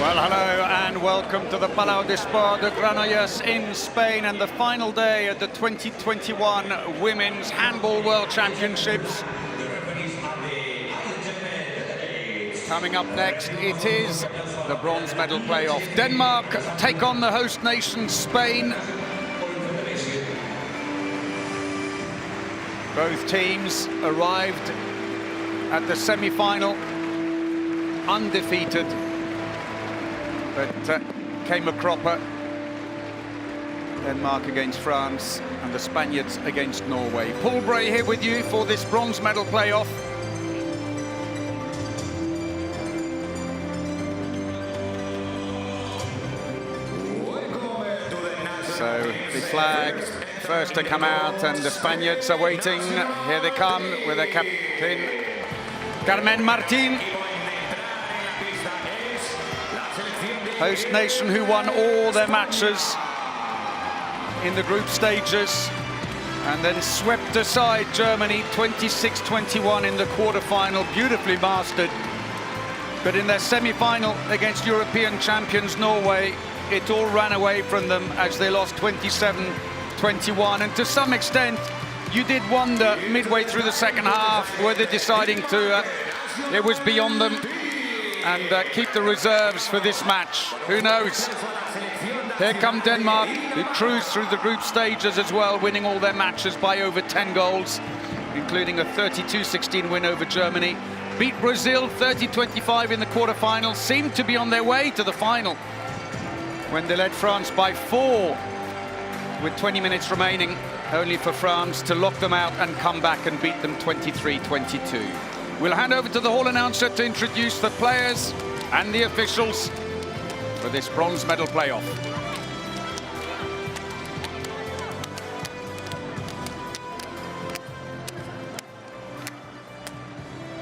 Well, hello and welcome to the Palau de Sport de Granollers in Spain, and the final day at the 2021 Women's Handball World Championships. Coming up next, it is the bronze medal playoff. Denmark take on the host nation, Spain. Both teams arrived at the semi-final undefeated, but came a cropper. Denmark against France and the Spaniards against Norway. Paul Bray here with you for this bronze medal playoff. So the flag first to come out, and the Spaniards are waiting. Here they come with their captain, Carmen Martín. Host nation who won all their matches in the group stages and then swept aside Germany 26-21 in the quarter-final, beautifully mastered. But in their semi-final against European champions Norway, it all ran away from them as they lost 27-21. And to some extent, you did wonder midway through the second half whether deciding to, it was beyond them, and keep the reserves for this match. Who knows? Here come Denmark, who cruised through the group stages as well, winning all their matches by over 10 goals, including a 32-16 win over Germany. Beat Brazil 30-25 in the quarterfinals, seemed to be on their way to the final when they led France by 4 with 20 minutes remaining, only for France to lock them out and come back and beat them 23-22. We'll hand over to the hall announcer to introduce the players and the officials for this bronze medal playoff.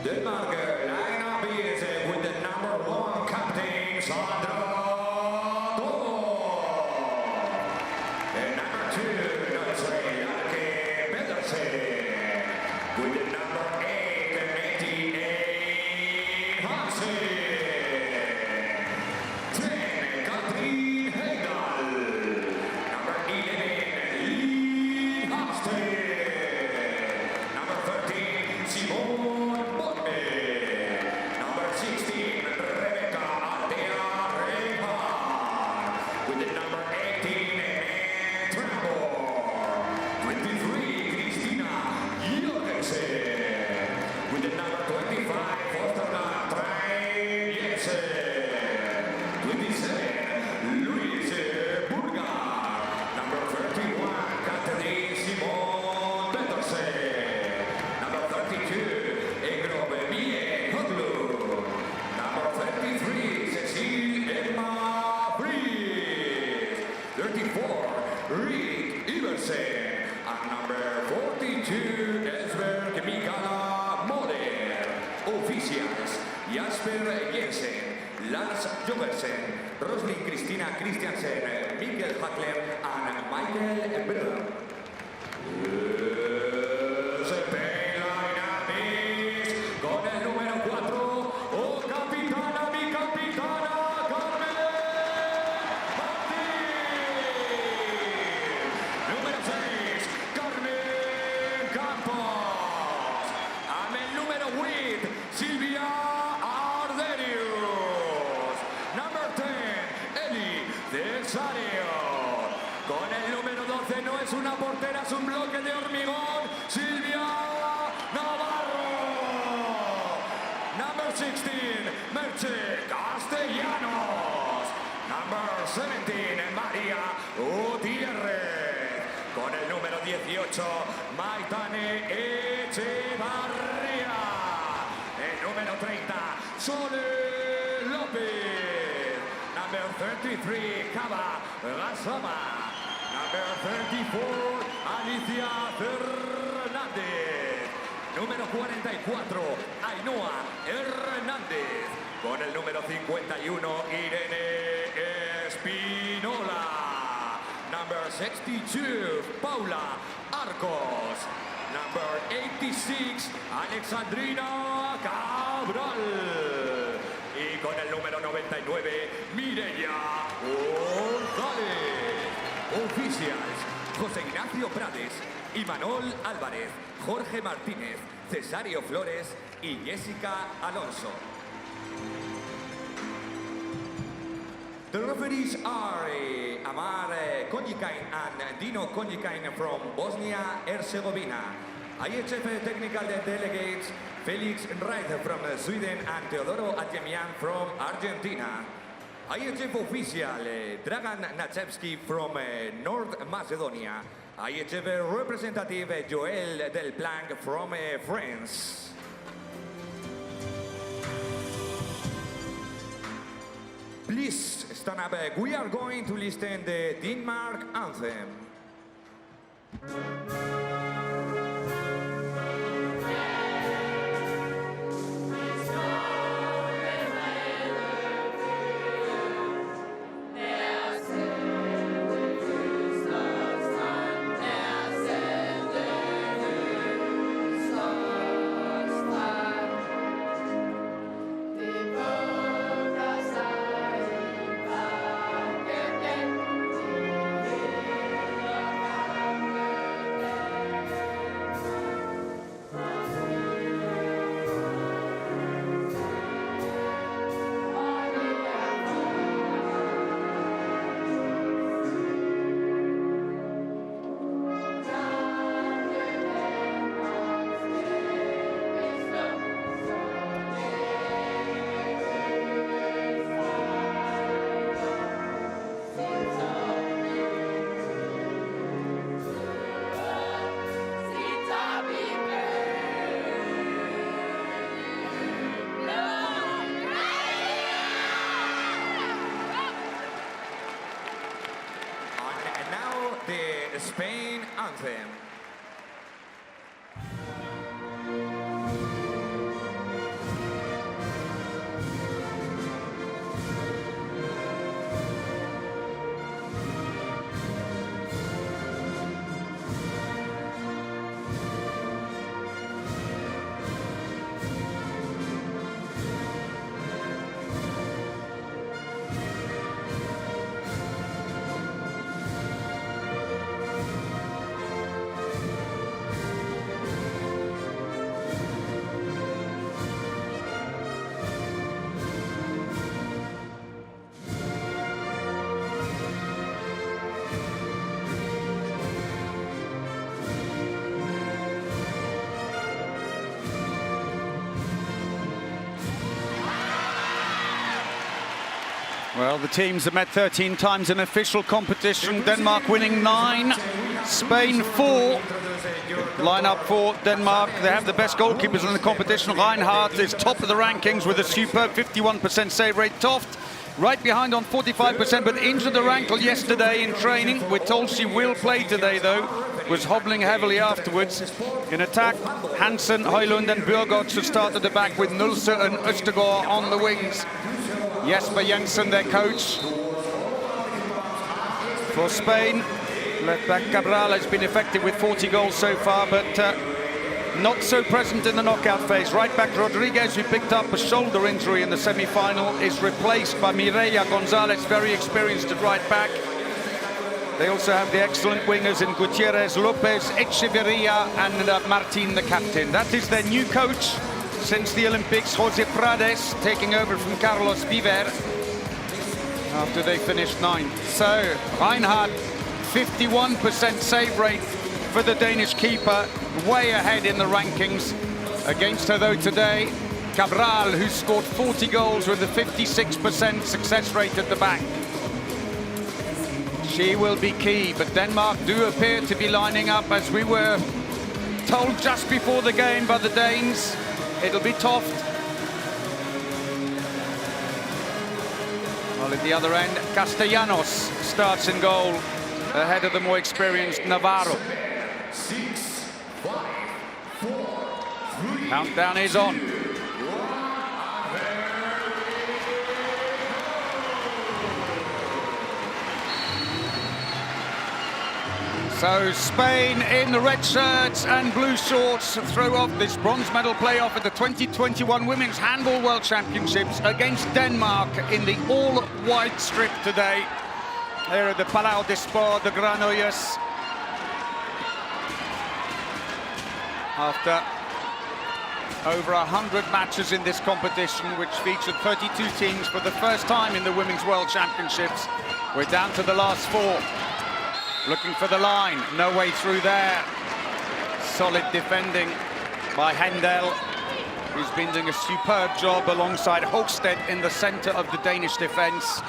Denmark lineup is with the number 1 captain, Sandra. And number 2, with the number 8, 88, Hansen. 10, Katrin Heidal. Number 11, Lee Hansen. Number 13, Simone Bodme. Number 16, Rebecca Altea Reinhardt. With the number 18, Trambo. 23, Christina Jorgensen. With the number 25, Fosterland Train Jensen. 27, Luis Burgar. Number 31, Catherine Simon Petersen. Number 32, Egrobe Mie Hodlu. Number 33, Cecile Emma Fries. 34, Rick Iversen. And number 42, Esberg Mikaela Moller. Officials, Jasper Jensen, Lars Jokersen, Roslyn Christina Christiansen, Mikkel Hackler, and Michael Brød. Spain lineup is con el número 4, oh capitana, mi capitana, Carmen Martín. Número 6, Carmen Campos. And el número 8, Silvia Arderius. Number 10, Eli Cesario. Con el número 12 no es una portera, es un bloque de hormigón, Silvia Navarro. Number 16, Merche Castellanos. Number 17, María Gutiérrez. Con el número 18, Maitane Echevarría. El número 30, Sole López. Number 33, Cava Gasama. Number 34, Alicia Fernández. Número 44, Ainhoa Hernández. Con el número 51, Irene Espinola. Number 62, Paula Arcos. Number 86, Alexandrina Cabral. Y con el número 99, Mireia González. Oficials, José Ignacio Prades, Imanol Álvarez, Jorge Martínez, Cesario Flores y Jessica Alonso. The referees are Amar Konjikain and Dino Konjikain from Bosnia-Herzegovina. IHF technical delegates Felix Reith from Sweden and Teodoro Adjemian from Argentina. IHF official Dragan Nachevsky from North Macedonia. IHF representative Joel Del Planck from France. Please stand up. We are going to listen the Denmark anthem. The Spain anthem. Well, the teams have met 13 times in official competition. Denmark winning 9, Spain 4. Line up for Denmark. They have the best goalkeepers in the competition. Reinhardt is top of the rankings with a superb 51% save rate. Toft right behind on 45%, but injured her ankle yesterday in training. We're told she will play today, though. Was hobbling heavily afterwards. In attack, Hansen, Højlund and Bjørgaard should start at the back with Nulse and Østergaard on the wings. Jesper Jensen, their coach. For Spain, left-back Cabral has been effective with 40 goals so far, but not so present in the knockout phase. Right-back Rodriguez, who picked up a shoulder injury in the semi-final, is replaced by Mireia González, very experienced at right-back. They also have the excellent wingers in Gutierrez, Lopez, Echeverria and Martin, the captain. That is their new coach since the Olympics, José Prades, taking over from Carlos Viver after they finished 9th. So, Reinhardt, 51% save rate for the Danish keeper, way ahead in the rankings. Against her, though, today, Cabral, who scored 40 goals with a 56% success rate at the back. She will be key, but Denmark do appear to be lining up, as we were told just before the game by the Danes. It'll be Toft. Well, at the other end, Castellanos starts in goal ahead of the more experienced Navarro. 6, 5, 4, 3. Countdown is on. So Spain in the red shirts and blue shorts throw off this bronze medal playoff at the 2021 Women's Handball World Championships against Denmark in the all-white strip today. Here at the Palau de Sport de Granollers. After over 100 matches in this competition, which featured 32 teams for the first time in the Women's World Championships, we're down to the last 4. Looking for the line, no way through there. Solid defending by Hendel, who's been doing a superb job alongside Hogstedt in the center of the Danish defense.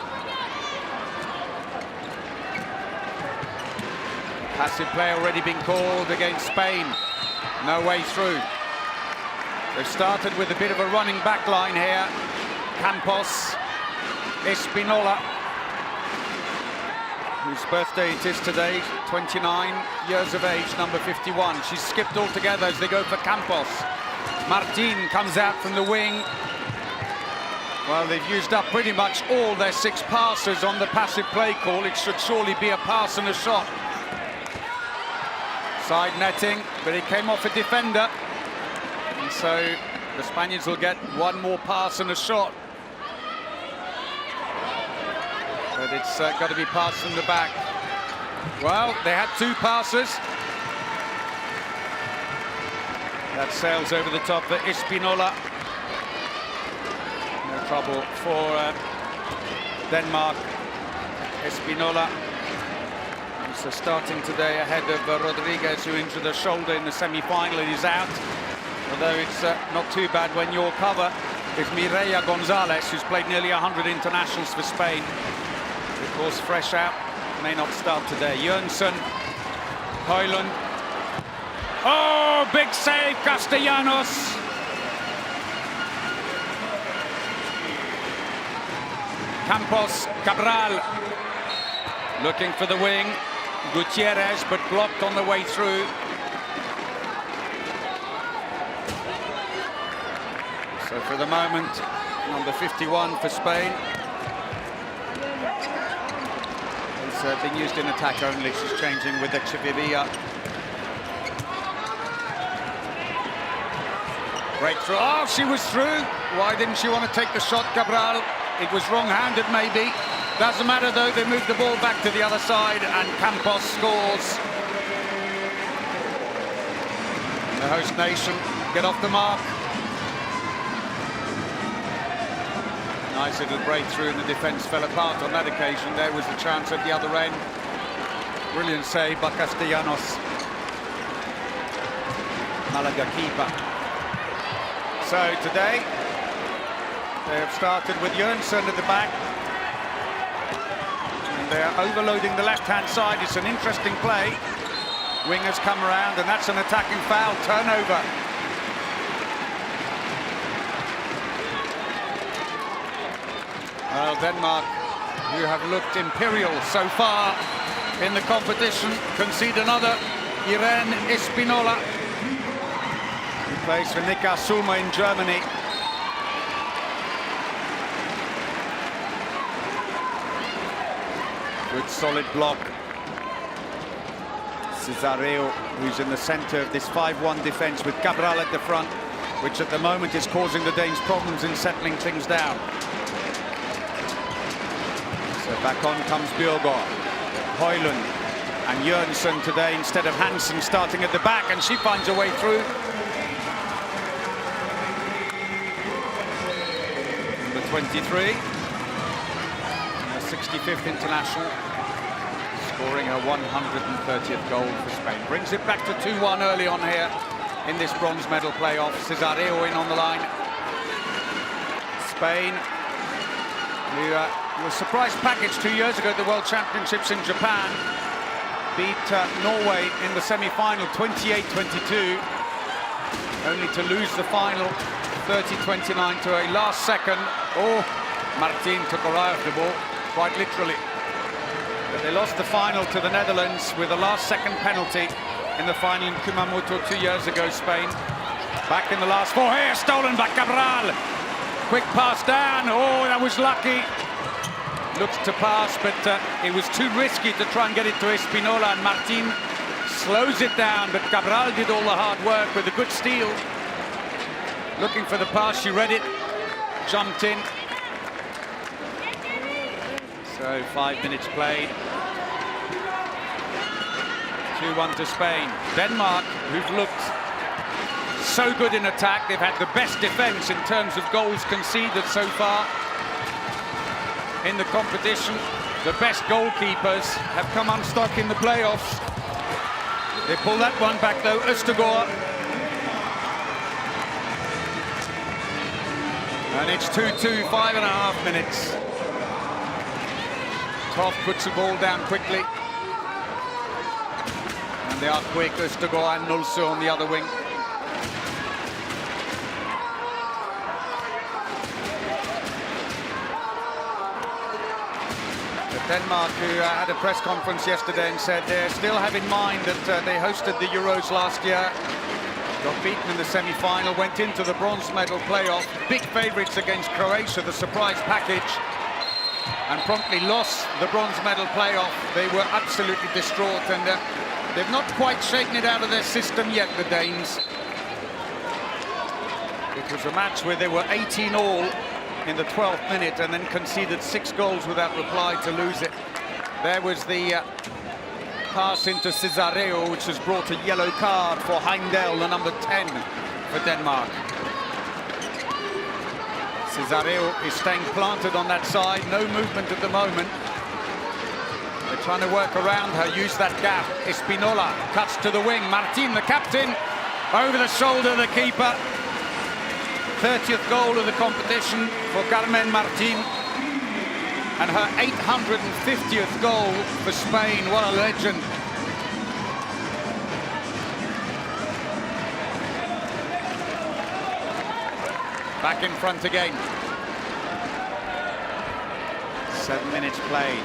Passive play already been called against Spain. No way through. They've started with a bit of a running back line here. Campos, Espinola, whose birthday it is today, 29 years of age, number 51. She's skipped altogether as they go for Campos. Martin comes out from the wing. Well, they've used up pretty much all their 6 passes on the passive play call. It should surely be a pass and a shot. Side netting, but it came off a defender. And so the Spaniards will get 1 more pass and a shot. But it's got to be passed from the back. Well, they had 2 passes. That sails over the top for Espinola. No trouble for Denmark. Espinola. So starting today ahead of Rodriguez, who injured her shoulder in the semi-final and is out. Although it's not too bad when your cover is Mireia Gonzalez, who's played nearly 100 internationals for Spain. Of course, fresh out, may not start today. Jönsson, Højlund. Oh, big save, Castellanos. Campos, Cabral, looking for the wing. Gutierrez, but blocked on the way through. So for the moment, number 51 for Spain. It's been used in attack only. She's changing with Echeverria. Breakthrough. Oh, she was through. Why didn't she want to take the shot, Cabral? It was wrong-handed, maybe. Doesn't matter, though. They move the ball back to the other side, and Campos scores. The host nation get off the mark. Nice little breakthrough, and the defence fell apart on that occasion. There was the chance at the other end. Brilliant save by Castellanos. Malaga keeper. So today, they have started with Jönsson at the back. And they are overloading the left-hand side. It's an interesting play. Wingers come around, and that's an attacking foul, turnover. Well, Denmark, who have looked imperial so far in the competition, concede another. Irene Espinola, who plays for Neckarsulm in Germany. Good solid block. Cesareo, who's in the centre of this 5-1 defence with Cabral at the front, which at the moment is causing the Danes problems in settling things down. So back on comes Bjørgaard, Højlund and Jönsson today instead of Hansen starting at the back, and she finds her way through. Number 23, her 65th international, scoring her 130th goal for Spain. Brings it back to 2-1 early on here in this bronze medal playoff. Cesareo in on the line. Spain, who was a surprise package 2 years ago at the World Championships in Japan, beat Norway in the semi-final 28-22, only to lose the final 30-29 to a last second. Oh, Martin took her eye off the ball, quite literally. But they lost the final to the Netherlands with a last-second penalty in the final in Kumamoto 2 years ago, Spain. Back in the last 4 here, stolen by Cabral. Quick pass down, oh, that was lucky. Looked to pass, but it was too risky to try and get it to Espinola, and Martin slows it down, but Cabral did all the hard work with a good steal. Looking for the pass, she read it, jumped in. So 5 minutes played. 2-1 to Spain. Denmark, who've looked so good in attack, they've had the best defense in terms of goals conceded so far in the competition. The best goalkeepers have come unstuck in the playoffs. They pull that one back though, Østegård. And it's 2-2, 5.5 minutes. Toft puts the ball down quickly. And they are quick, Østegård and Nulse on the other wing. Denmark, who had a press conference yesterday and said they still have in mind that they hosted the Euros last year, got beaten in the semi-final, went into the bronze medal playoff, big favourites against Croatia, the surprise package, and promptly lost the bronze medal playoff. They were absolutely distraught, and they've not quite shaken it out of their system yet, the Danes. It was a match where they were 18-all in the 12th minute and then conceded 6 goals without reply to lose it. There was the pass into Cesareo, which has brought a yellow card for Heindel, the number 10 for Denmark. Cesareo is staying planted on that side, no movement at the moment. They're trying to work around her, use that gap. Espinola cuts to the wing. Martin, the captain, over the shoulder of the keeper. 30th goal of the competition for Carmen Martin, and her 850th goal for Spain. What a legend. Back in front again. 7 minutes played.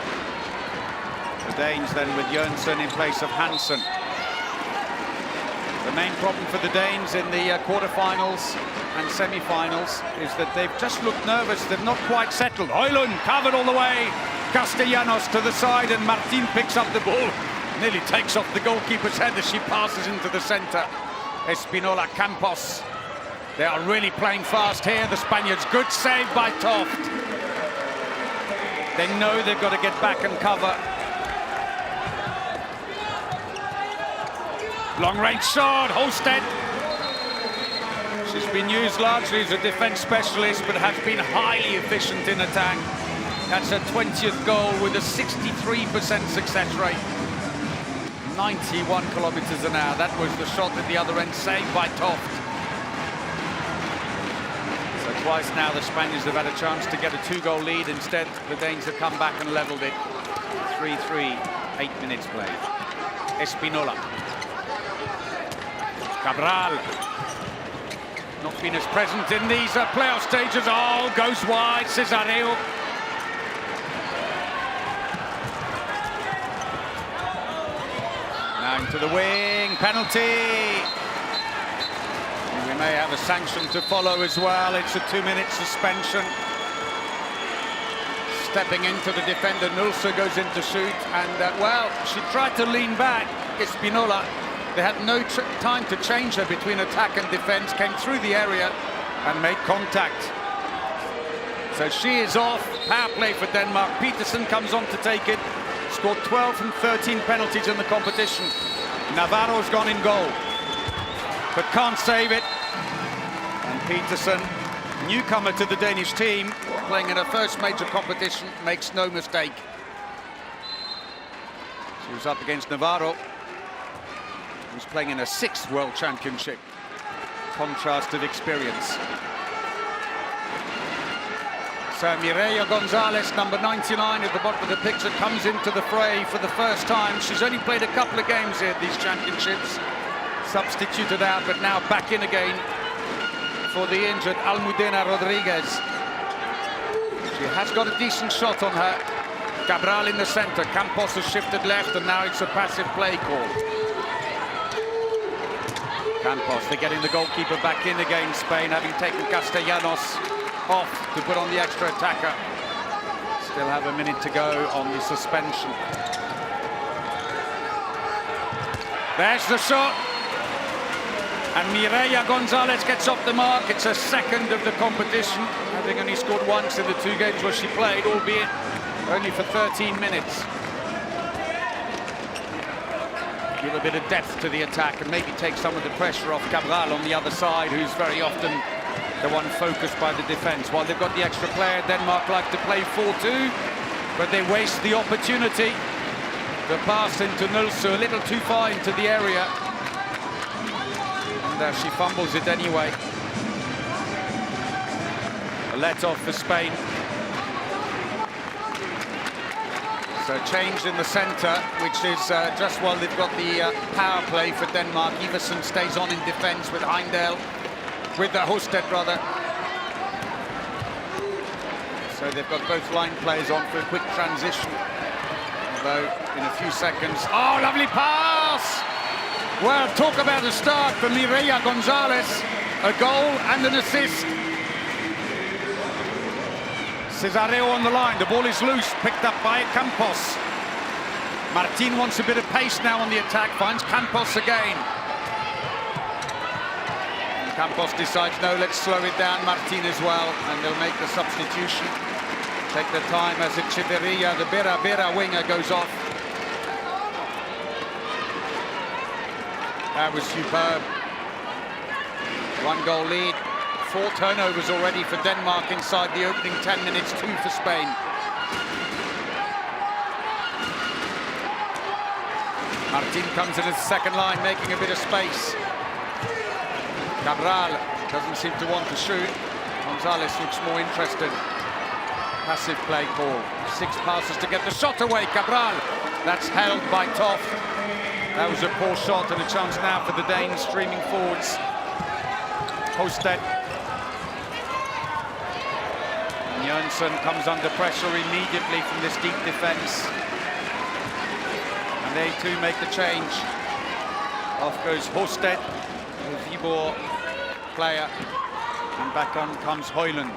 The Danes then with Jørgensen in place of Hansen. The main problem for the Danes in the quarterfinals and semi-finals is that they've just looked nervous. They've not quite settled. Højlund covered all the way. Castellanos to the side, and Martin picks up the ball. Nearly takes off the goalkeeper's head as she passes into the centre. Espinola, Campos. They are really playing fast here, the Spaniards. Good save by Toft. They know they've got to get back and cover. Long-range shot, Holstead. She's been used largely as a defence specialist, but has been highly efficient in attack. That's her 20th goal with a 63% success rate. 91 kilometres an hour. That was the shot at the other end, saved by Toft. So twice now the Spaniards have had a chance to get a 2-goal lead. Instead, the Danes have come back and levelled it. 3-3, 8 minutes played. Espinola. Cabral. Not been as present in these playoff stages. Oh, goes wide, Cesareo. Now into the wing, penalty. We may have a sanction to follow as well. It's a 2-minute suspension. Stepping into the defender, Nulse goes in to shoot, and well, she tried to lean back, Espinola. They had no time to change her between attack and defense, came through the area and made contact. So she is off. Power play for Denmark. Peterson comes on to take it. Scored 12 from 13 penalties in the competition. Navarro's gone in goal, but can't save it. And Peterson, newcomer to the Danish team, playing in her first major competition, makes no mistake. She was up against Navarro, who's playing in a 6th World Championship. Contrast of experience. So Mireia Gonzalez, number 99 at the bottom of the picture, comes into the fray for the first time. She's only played a couple of games here at these championships. Substituted out, but now back in again for the injured Almudena Rodriguez. She has got a decent shot on her. Cabral in the centre. Campos has shifted left, and now it's a passive play call. Campos, they're getting the goalkeeper back in again, Spain, having taken Castellanos off to put on the extra attacker. Still have a minute to go on the suspension. There's the shot. And Mireia Gonzalez gets off the mark. It's her second of the competition, having only scored once in the 2 games where she played, albeit only for 13 minutes. Give a bit of depth to the attack and maybe take some of the pressure off Cabral on the other side, who's very often the one focused by the defence. While they've got the extra player, Denmark like to play 4-2, but they waste the opportunity. The pass into Nulsu, a little too far into the area. And she fumbles it anyway. A let-off for Spain. So change in the centre, which is just while they've got the power play for Denmark. Iversen stays on in defence with Heindel, with the Hosted brother. So they've got both line players on for a quick transition. Although in a few seconds, oh, lovely pass! Well, talk about a start for Mireia Gonzalez. A goal and an assist. Cesareo on the line, the ball is loose, picked up by Campos. Martin wants a bit of pace now on the attack, finds Campos again. And Campos decides, no, let's slow it down, Martin as well, and they'll make the substitution. Take the time as Echeverria, the Bera winger, goes off. That was superb. 1 goal lead. 4 turnovers already for Denmark inside the opening 10 minutes, 2 for Spain. Martin comes in as the second line, making a bit of space. Cabral doesn't seem to want to shoot. Gonzalez looks more interested. Passive play call. 6 passes to get the shot away. Cabral. That's held by Toft. That was a poor shot and a chance now for the Danes streaming forwards. Hosted. Jørgensen comes under pressure immediately from this deep defence. And they too make the change. Off goes Hosted, the Vibor player. And back on comes Højlund.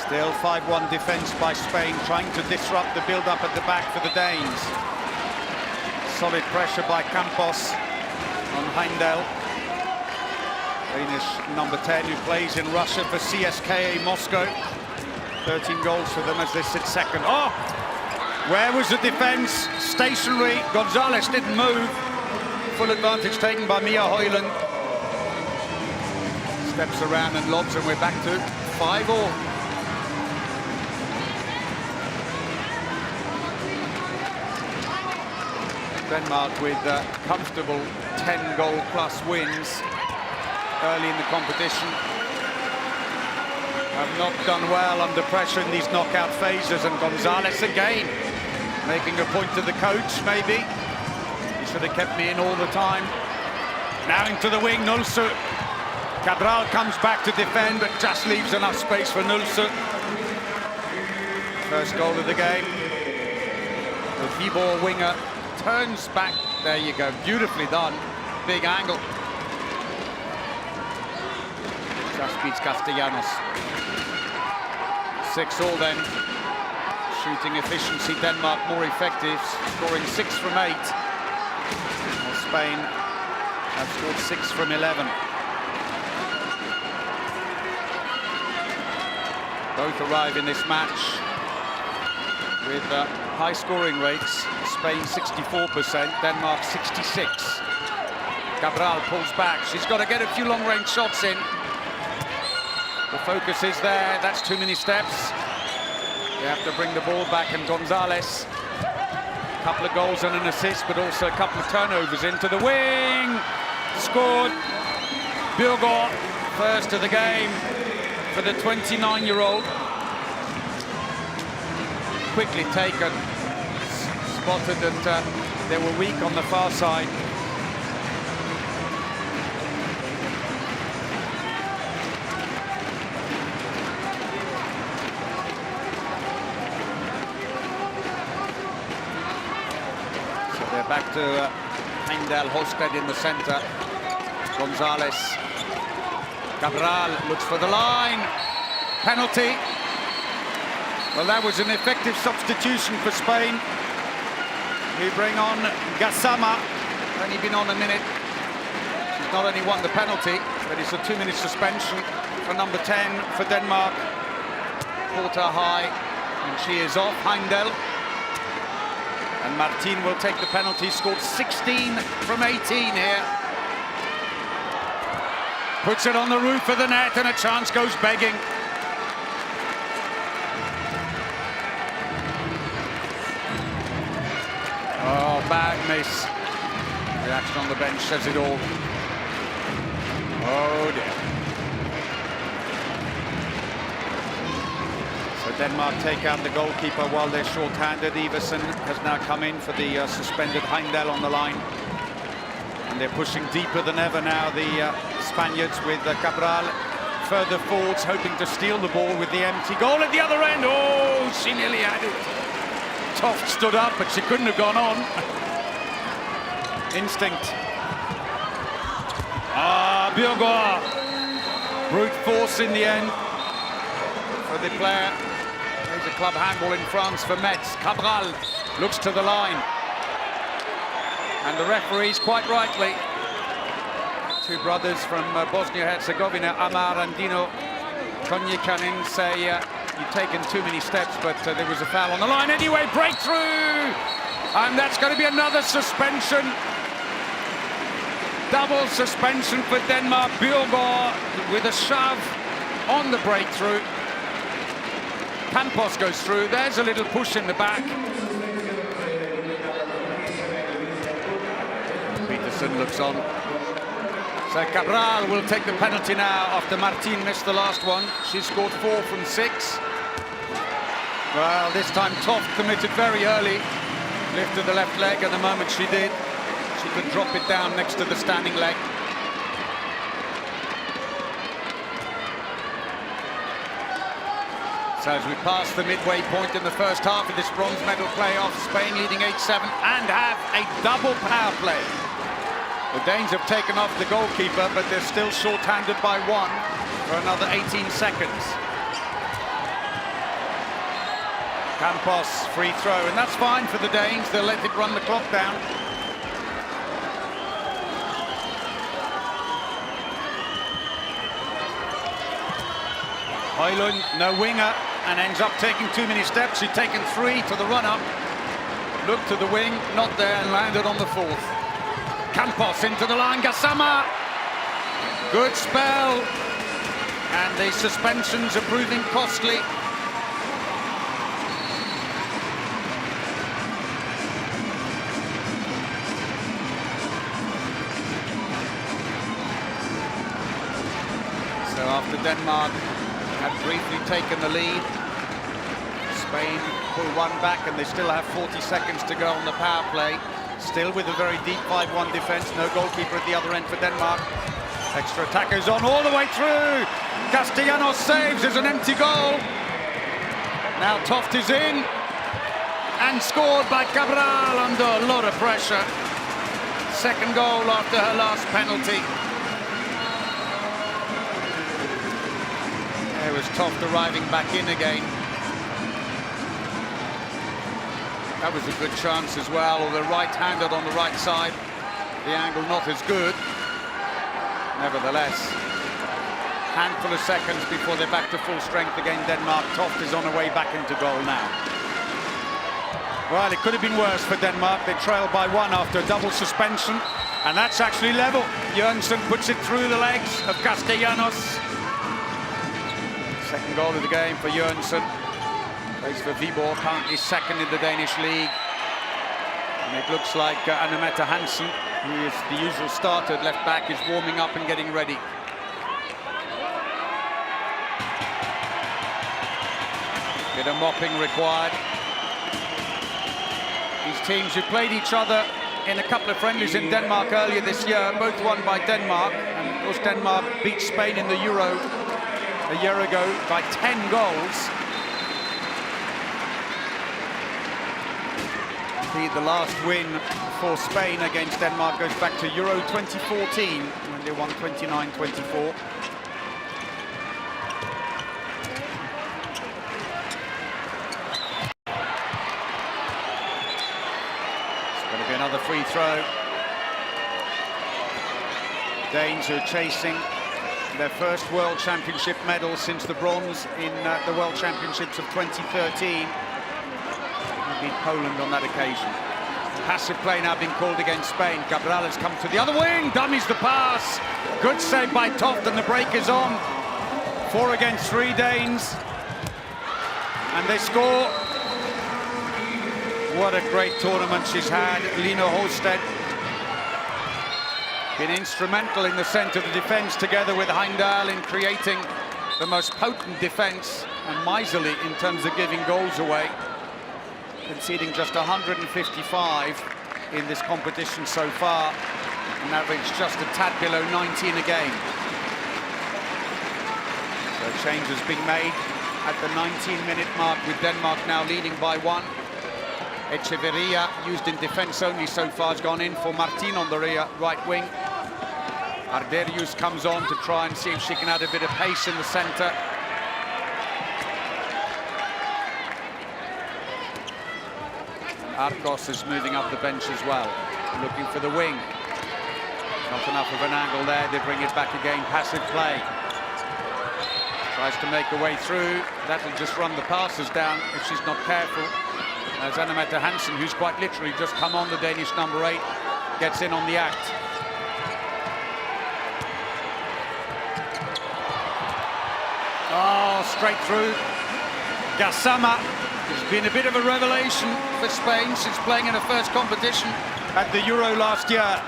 Still 5-1 defence by Spain, trying to disrupt the build-up at the back for the Danes. Solid pressure by Campos on Heindel. Danish number 10, who plays in Russia for CSKA Moscow. 13 goals for them as they sit second. Oh! Where was the defence? Stationary. Gonzalez didn't move. Full advantage taken by Mia Højlund. Steps around and lobs, and we're back to 5-all. Denmark with comfortable 10-goal-plus wins early in the competition. Have not done well under pressure in these knockout phases, and Gonzalez again making a point to the coach, maybe. He should have kept me in all the time. Now into the wing, Nulsu. Cabral comes back to defend, but just leaves enough space for Nulsu. First goal of the game. The Vibor winger turns back. There you go, beautifully done. Big angle. Just beats Castellanos. 6-all then. Shooting efficiency, Denmark more effective, scoring 6 from 8. While Spain have scored 6 from 11. Both arrive in this match with high scoring rates. Spain 64%, Denmark 66. Cabral pulls back. She's got to get a few long-range shots in. The focus is there. That's too many steps. They have to bring the ball back, and Gonzalez, a couple of goals and an assist, but also a couple of turnovers into the wing. Scored. Bjørgaard, first of the game for the 29-year-old. Quickly taken. Spotted that they were weak on the far side. Back to Heindel, Hosted in the centre. Gonzalez. Cabral looks for the line. Penalty. Well, that was an effective substitution for Spain. We bring on Gassama. Only been on a minute. She's not only won the penalty, but it's a 2-minute suspension for number 10 for Denmark. Caught her high, and she is off. Heindel. And Martin will take the penalty. Scored 16 from 18 here. Puts it on the roof of the net, and a chance goes begging. Oh, bad miss. The action on the bench says it all. Oh dear. So Denmark take out the goalkeeper while they're short-handed. Iversen has now come in for the suspended Heindel on the line. And they're pushing deeper than ever now, the Spaniards, with Cabral further forwards, hoping to steal the ball with the empty goal at the other end. Oh, she nearly had it. Toft stood up, but she couldn't have gone on. Instinct. Bjørgaard. Brute force in the end for the player. There's a club handball in France for Metz. Cabral looks to the line. And the referees, quite rightly, two brothers from Bosnia-Herzegovina, Amar and Dino Konjikanin, say you've taken too many steps, but there was a foul on the line anyway. Breakthrough! And that's going to be another suspension. Double suspension for Denmark. Bjørgaard with a shove on the breakthrough. Campos goes through. There's a little push in the back. Peterson looks on. So Cabral will take the penalty now after Martin missed the last one. She scored 4 from 6. Well, this time Toft committed very early. Lifted the left leg, and the moment she did, she could drop it down next to the standing leg. So as we pass the midway point in the first half of this bronze medal playoff, Spain leading 8-7 and have a double power play. The Danes have taken off the goalkeeper, but they're still short-handed by 1 for another 18 seconds. Campos, free throw, and that's fine for the Danes. They'll let it run the clock down. Højlund, no winger, and ends up taking too many steps. She'd taken 3 to the run-up. Looked to the wing, not there, and landed on the 4th. Campos into the line, Gassama. Good spell. And the suspensions are proving costly. So after Denmark had briefly taken the lead, Spain pull 1 back, and they still have 40 seconds to go on the power play. Still with a very deep 5-1 defense. No goalkeeper at the other end for Denmark. Extra attackers on all the way through. Castellanos saves. There's an empty goal. Now Toft is in. And scored by Cabral under a lot of pressure. Second goal after her last penalty. There was Toft arriving back in again. That was a good chance as well, although right-handed on the right side. The angle not as good. Nevertheless, handful of seconds before they're back to full strength again, Denmark. Toft is on her way back into goal now. Well, it could have been worse for Denmark. They trailed by 1 after a double suspension, and that's actually level. Jørgensen puts it through the legs of Castellanos. Second goal of the game for Jørgensen. Plays for Viborg, currently second in the Danish league. And it looks like Annemette Hansen, who is the usual starter at left back, is warming up and getting ready. Bit of mopping required. These teams who played each other in a couple of friendlies in Denmark earlier this year, both won by Denmark. And of course Denmark beat Spain in the Euro a year ago by 10 goals. The last win for Spain against Denmark goes back to Euro 2014, when they won 29-24. free throw. Danes who are chasing their first World Championship medal since the bronze in the World Championships of 2013. They beat Poland on that occasion. Passive play now being called against Spain. Cabral has come to the other wing, dummies the pass. Good save by Toft, and the break is on. 4 against 3 Danes. And they score. What a great tournament she's had, Lina Hosted. Been instrumental in the centre of the defence together with Heimdall in creating the most potent defence, and miserly in terms of giving goals away. Conceding just 155 in this competition so far, an average just a tad below 19 a game. So changes being made at the 19-minute mark, with Denmark now leading by 1. Echeverria, used in defence only so far, has gone in for Martin on the right wing. Arderius comes on to try and see if she can add a bit of pace in the centre. Arcos is moving up the bench as well, looking for the wing. Not enough of an angle there, they bring it back again, passive play. Tries to make a way through, that'll just run the passes down if she's not careful. As Annemette Hansen, who's quite literally just come on, the Danish number 8, gets in on the act. Oh, straight through. Gassama has been a bit of a revelation for Spain since playing in her first competition at the Euro last year.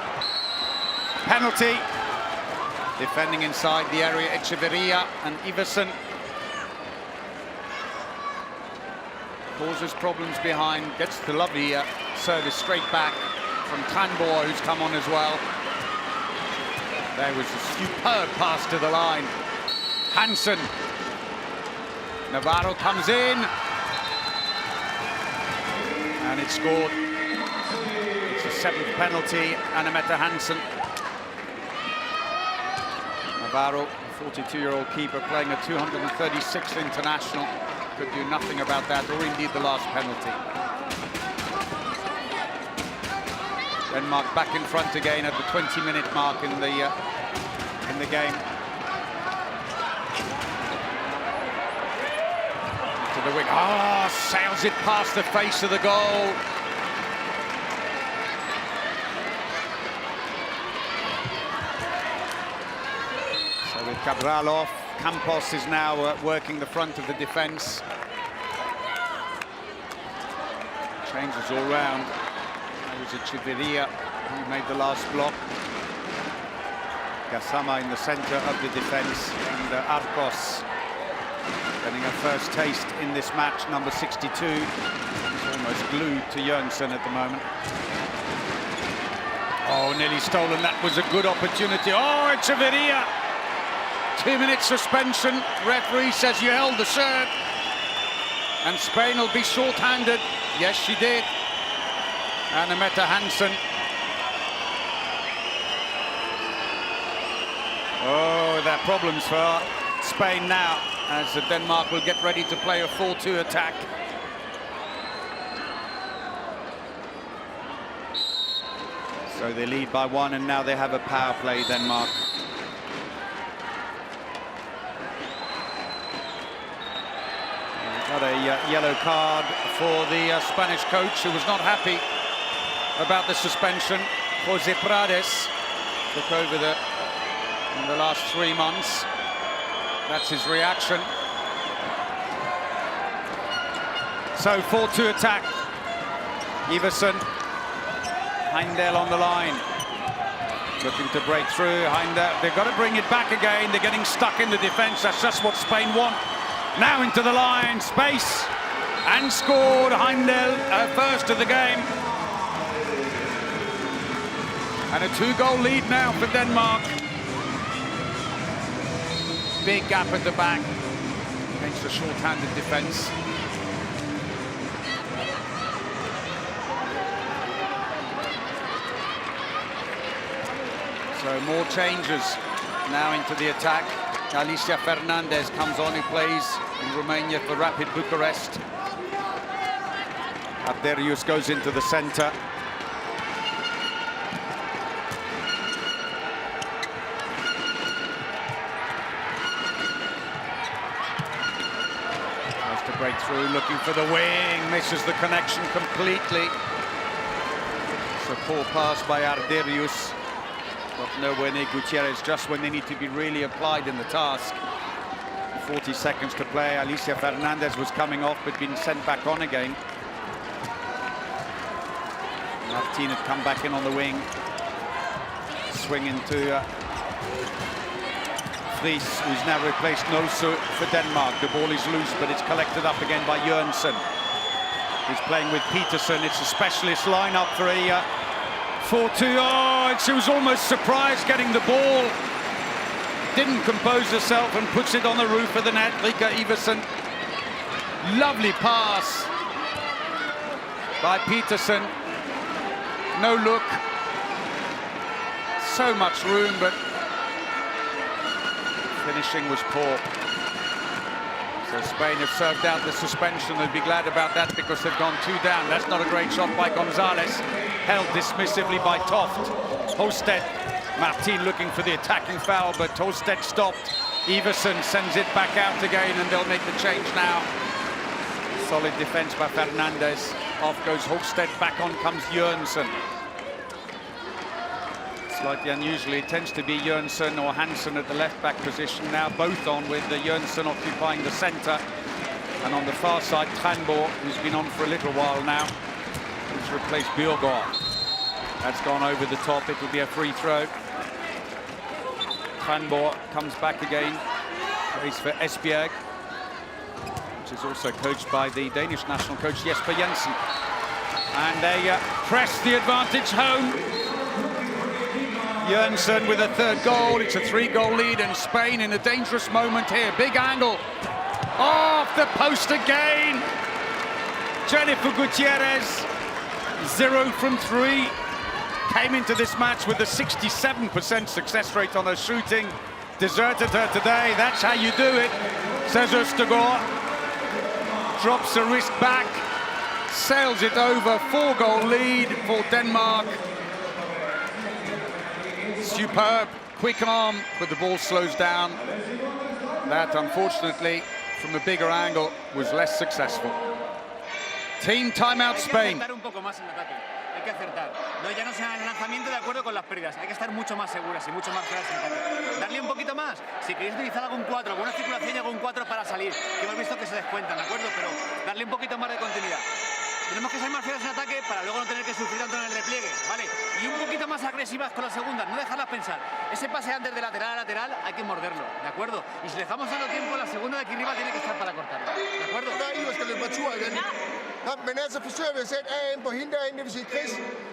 Penalty. Defending inside the area, Echeverria and Iversen. Causes problems behind, gets the lovely service straight back from Tanboa, who's come on as well. There was a superb pass to the line. Hansen. Navarro comes in. And it's scored. It's the 7th penalty, Annemette Hansen. Navarro, a 42-year-old keeper, playing a 236th international. Could do nothing about that, or indeed the last penalty. Denmark back in front again at the 20-minute mark in the game. To the wing. Oh, sails it past the face of the goal. So with Cabral off, Campos is now working the front of the defence. Changes all round. That was Echeverria who made the last block. Gassama in the centre of the defence, and Arcos getting a first taste in this match, number 62. He's almost glued to Jørgensen at the moment. Oh, nearly stolen. That was a good opportunity. Oh, Echeverria! 2-minute suspension. Referee says you held the serve. And Spain will be short-handed. Yes, she did. Annemette Hansen. Oh, there are problems for Spain now, as Denmark will get ready to play a 4-2 attack. So they lead by 1, and now they have a power play, Denmark. Got a yellow card for the Spanish coach, who was not happy about the suspension. Jose Prades took over in the last 3 months. That's his reaction. So 4-2 attack. Iversen. Heimdall on the line. Looking to break through. Heimdall, they've got to bring it back again. They're getting stuck in the defence. That's just what Spain want. Now into the line, space, and scored. Heimdall, first of the game. And a 2-goal lead now for Denmark. Big gap at the back against a short-handed defence. So more changes now into the attack. Alicia Fernandez comes on, who plays in Romania for Rapid Bucharest. Arderius goes into the centre. Straight through, looking for the wing, misses the connection completely. It's a poor pass by Arderius. Got nowhere near Gutierrez, just when they need to be really applied in the task. 40 seconds to play. Alicia Fernandez was coming off, but been sent back on again. Martin had come back in on the wing. Swing into Vries, who's now replaced Nolso for Denmark. The ball is loose, but it's collected up again by Jørgensen, who's playing with Peterson. It's a specialist lineup for a 4-2. Oh, she was almost surprised getting the ball. Didn't compose herself and puts it on the roof of the net. Rika Iversen. Lovely pass by Peterson. No look. So much room, but finishing was poor. So Spain have served out the suspension. They'll be glad about that because they've gone 2 down. That's not a great shot by Gonzalez. Held dismissively by Toft. Holstedt. Martin looking for the attacking foul, but Holstedt stopped. Iversen sends it back out again, and they'll make the change now. Solid defense by Fernandez. Off goes Holstedt, back on comes Jørgensen. Slightly unusually, it tends to be Jørgensen or Hansen at the left-back position. Now both on, with Jørgensen occupying the centre. And on the far side, Tranborg, who's been on for a little while now, who's replaced Bjørgaard. That's gone over the top. It will be a free throw. Tranborg comes back again. Plays for Esbjerg, which is also coached by the Danish national coach Jesper Jensen. And they press the advantage home. Jørgensen with a 3rd goal. It's a 3-goal lead, and Spain in a dangerous moment here. Big angle. Off the post again. Jennifer Gutierrez, 0 from 3. Came into this match with a 67% success rate on her shooting. Deserted her today. That's how you do it, says Østegård. Drops the wrist back. Sails it over. 4-goal lead for Denmark. Superb, quick arm, but the ball slows down. That, unfortunately, from a bigger angle, was less successful. Team timeout, Spain. Hay que acertar. No, ya no sea en el lanzamiento de acuerdo con las pérdidas. Hay que estar mucho más seguras y mucho más claras en ataque. Darle un poquito más. Si queréis utilizar algún 4, alguna circulación y algún 4 para salir, que hemos visto que se descuentan, ¿de acuerdo? Pero darle un poquito más de continuidad. Tenemos que ser más fieles en ataque para luego no tener que sufrir tanto en el repliegue, ¿vale? Y un poquito más agresivas con las segundas, no dejarlas pensar. Ese pase antes de lateral a lateral hay que morderlo, ¿de acuerdo? Y si le dejamos dando tiempo, la segunda de aquí arriba tiene que estar para cortarlo, ¿de acuerdo? Men altså forsøger vi at sætte AM på hende derinde, det vil sige Chris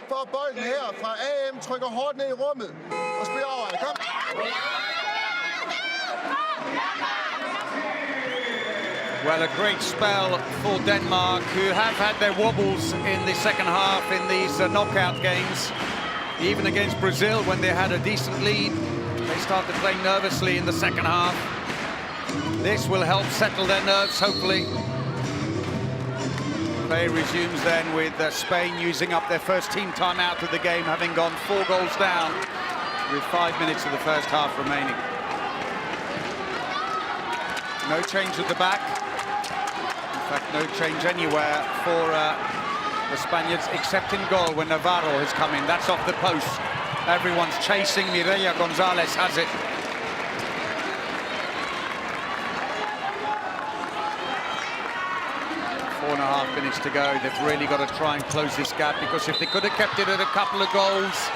får bolden her fra AM, trykker hårdt ned i rummet og spiller over. Kom! Well, a great spell for Denmark, who have had their wobbles in the second half in these knockout games. Even against Brazil, when they had a decent lead, they started playing nervously in the second half. This will help settle their nerves, hopefully. Play resumes then with Spain using up their first team timeout of the game, having gone 4 goals down with 5 minutes of the first half remaining. No change at the back. In fact, no change anywhere for the Spaniards, except in goal when Navarro has come in. That's off the post. Everyone's chasing. Mireia Gonzalez has it. Four and a half minutes to go. They've really got to try and close this gap, because if they could have kept it at a couple of goals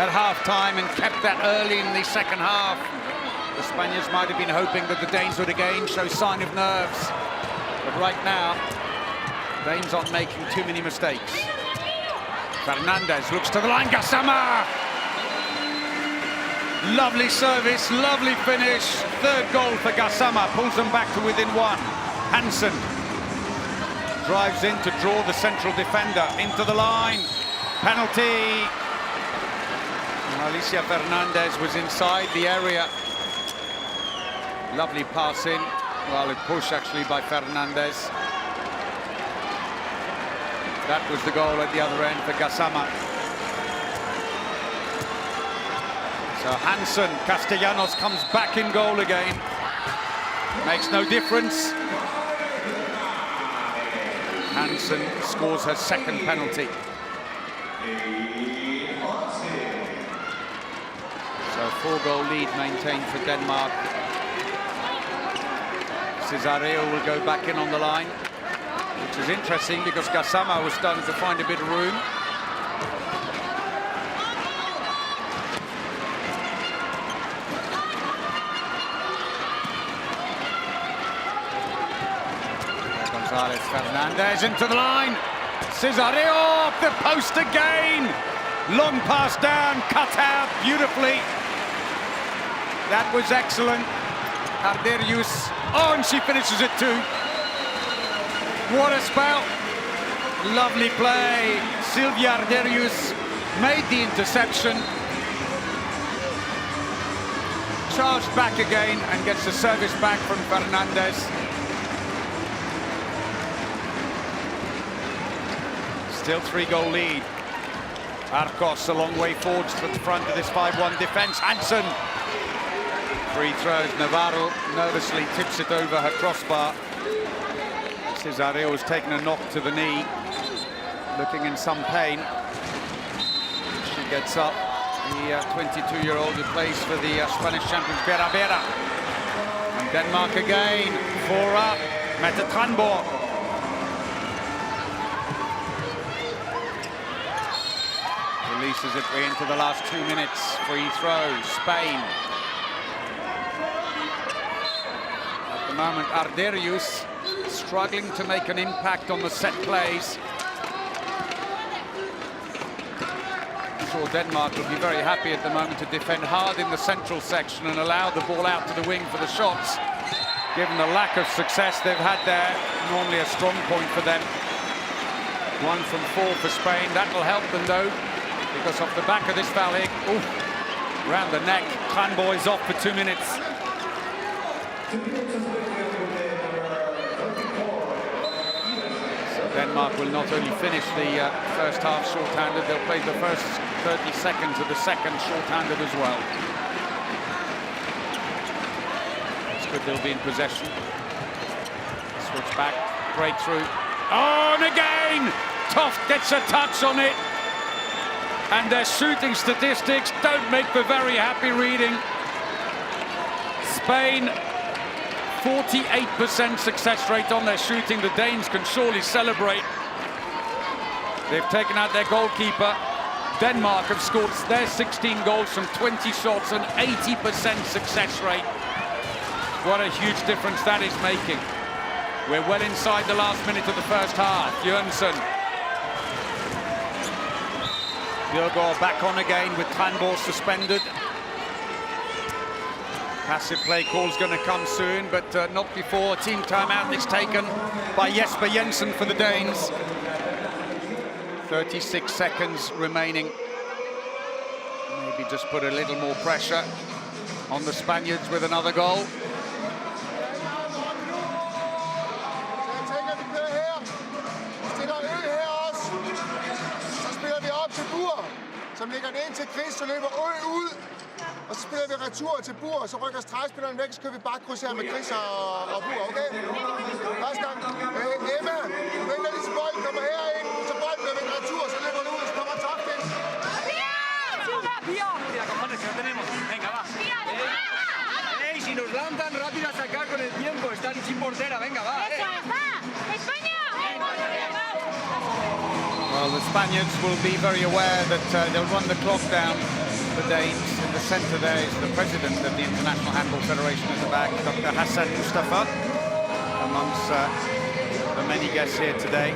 at half-time and kept that early in the second half, the Spaniards might have been hoping that the Danes would again show sign of nerves. But right now, Danes aren't making too many mistakes. Fernandez looks to the line. Gassama! Lovely service, lovely finish. 3rd goal for Gassama. Pulls them back to within 1. Hansen drives in to draw the central defender into the line. Penalty. Alicia Fernandez was inside the area. Lovely pass in. Well, a push actually by Fernandez. That was the goal at the other end for Gassama. So Hansen, Castellanos comes back in goal again. Makes no difference. Jensen scores her second penalty. So 4-goal lead maintained for Denmark. Cesareo will go back in on the line, which is interesting because Gassama was starting to find a bit of room. Gonzalez Fernandez into the line. Cesareo off the post again. Long pass down, cut out beautifully. That was excellent. Arderius. Oh, and she finishes it too. What a spell. Lovely play. Silvia Arderius made the interception. Charged back again and gets the service back from Fernandez. Still 3-goal lead. Arcos a long way forward to the front of this 5-1 defense. Hansen. Free throws. Navarro nervously tips it over her crossbar. Cesareo has taken a knock to the knee, looking in some pain. She gets up. The 22-year-old who plays for the Spanish champions, Vera Vera. And Denmark again. 4 up. Mette Tranborg. Releases it into the last 2 minutes. Free throw. Spain. At the moment, Arderius struggling to make an impact on the set plays. I'm sure Denmark will be very happy at the moment to defend hard in the central section and allow the ball out to the wing for the shots. Given the lack of success they've had there, normally a strong point for them. 1 from 4 for Spain. That will help them though, because off the back of this volley, round the neck, Tranborg is off for 2 minutes. Denmark will not only finish the first half short-handed, they'll play the first 30 seconds of the second short-handed as well. It's good they'll be in possession. Switch back, breakthrough. Oh, and again! Toft gets a touch on it. And their shooting statistics don't make for very happy reading. Spain, 48% success rate on their shooting. The Danes can surely celebrate. They've taken out their goalkeeper. Denmark have scored their 16 goals from 20 shots, an 80% success rate. What a huge difference that is making. We're well inside the last minute of the first half. Jørgensen. Bjørgaard back on again with Tranborg suspended. Passive play call's going to come soon, but not before team timeout is taken by Jesper Jensen for the Danes. 36 seconds remaining. Maybe just put a little more pressure on the Spaniards with another goal. Som lægger den ind til Chris, så løber ud. Og så spiller vi retur til Bur, og så rykker stregspilleren væk, så kører vi bakkryds her med Chris og Bur, okay? Første gang. Emma, du venter lige til bolden, kommer herind, så bolden bliver væk retur, så løber du ud, og så kommer Toft ind. Mira, cojones, que lo tenemos. Venga, va. ¡Ey, si nos lanzan rápido a sacar con el tiempo! Están sin portera, venga, va. ¡España! Well, the Spaniards will be very aware that they'll run the clock down. The Danes in the centre there is the president of the International Handball Federation at the back, Dr. Hassan Mustafa, amongst the many guests here today.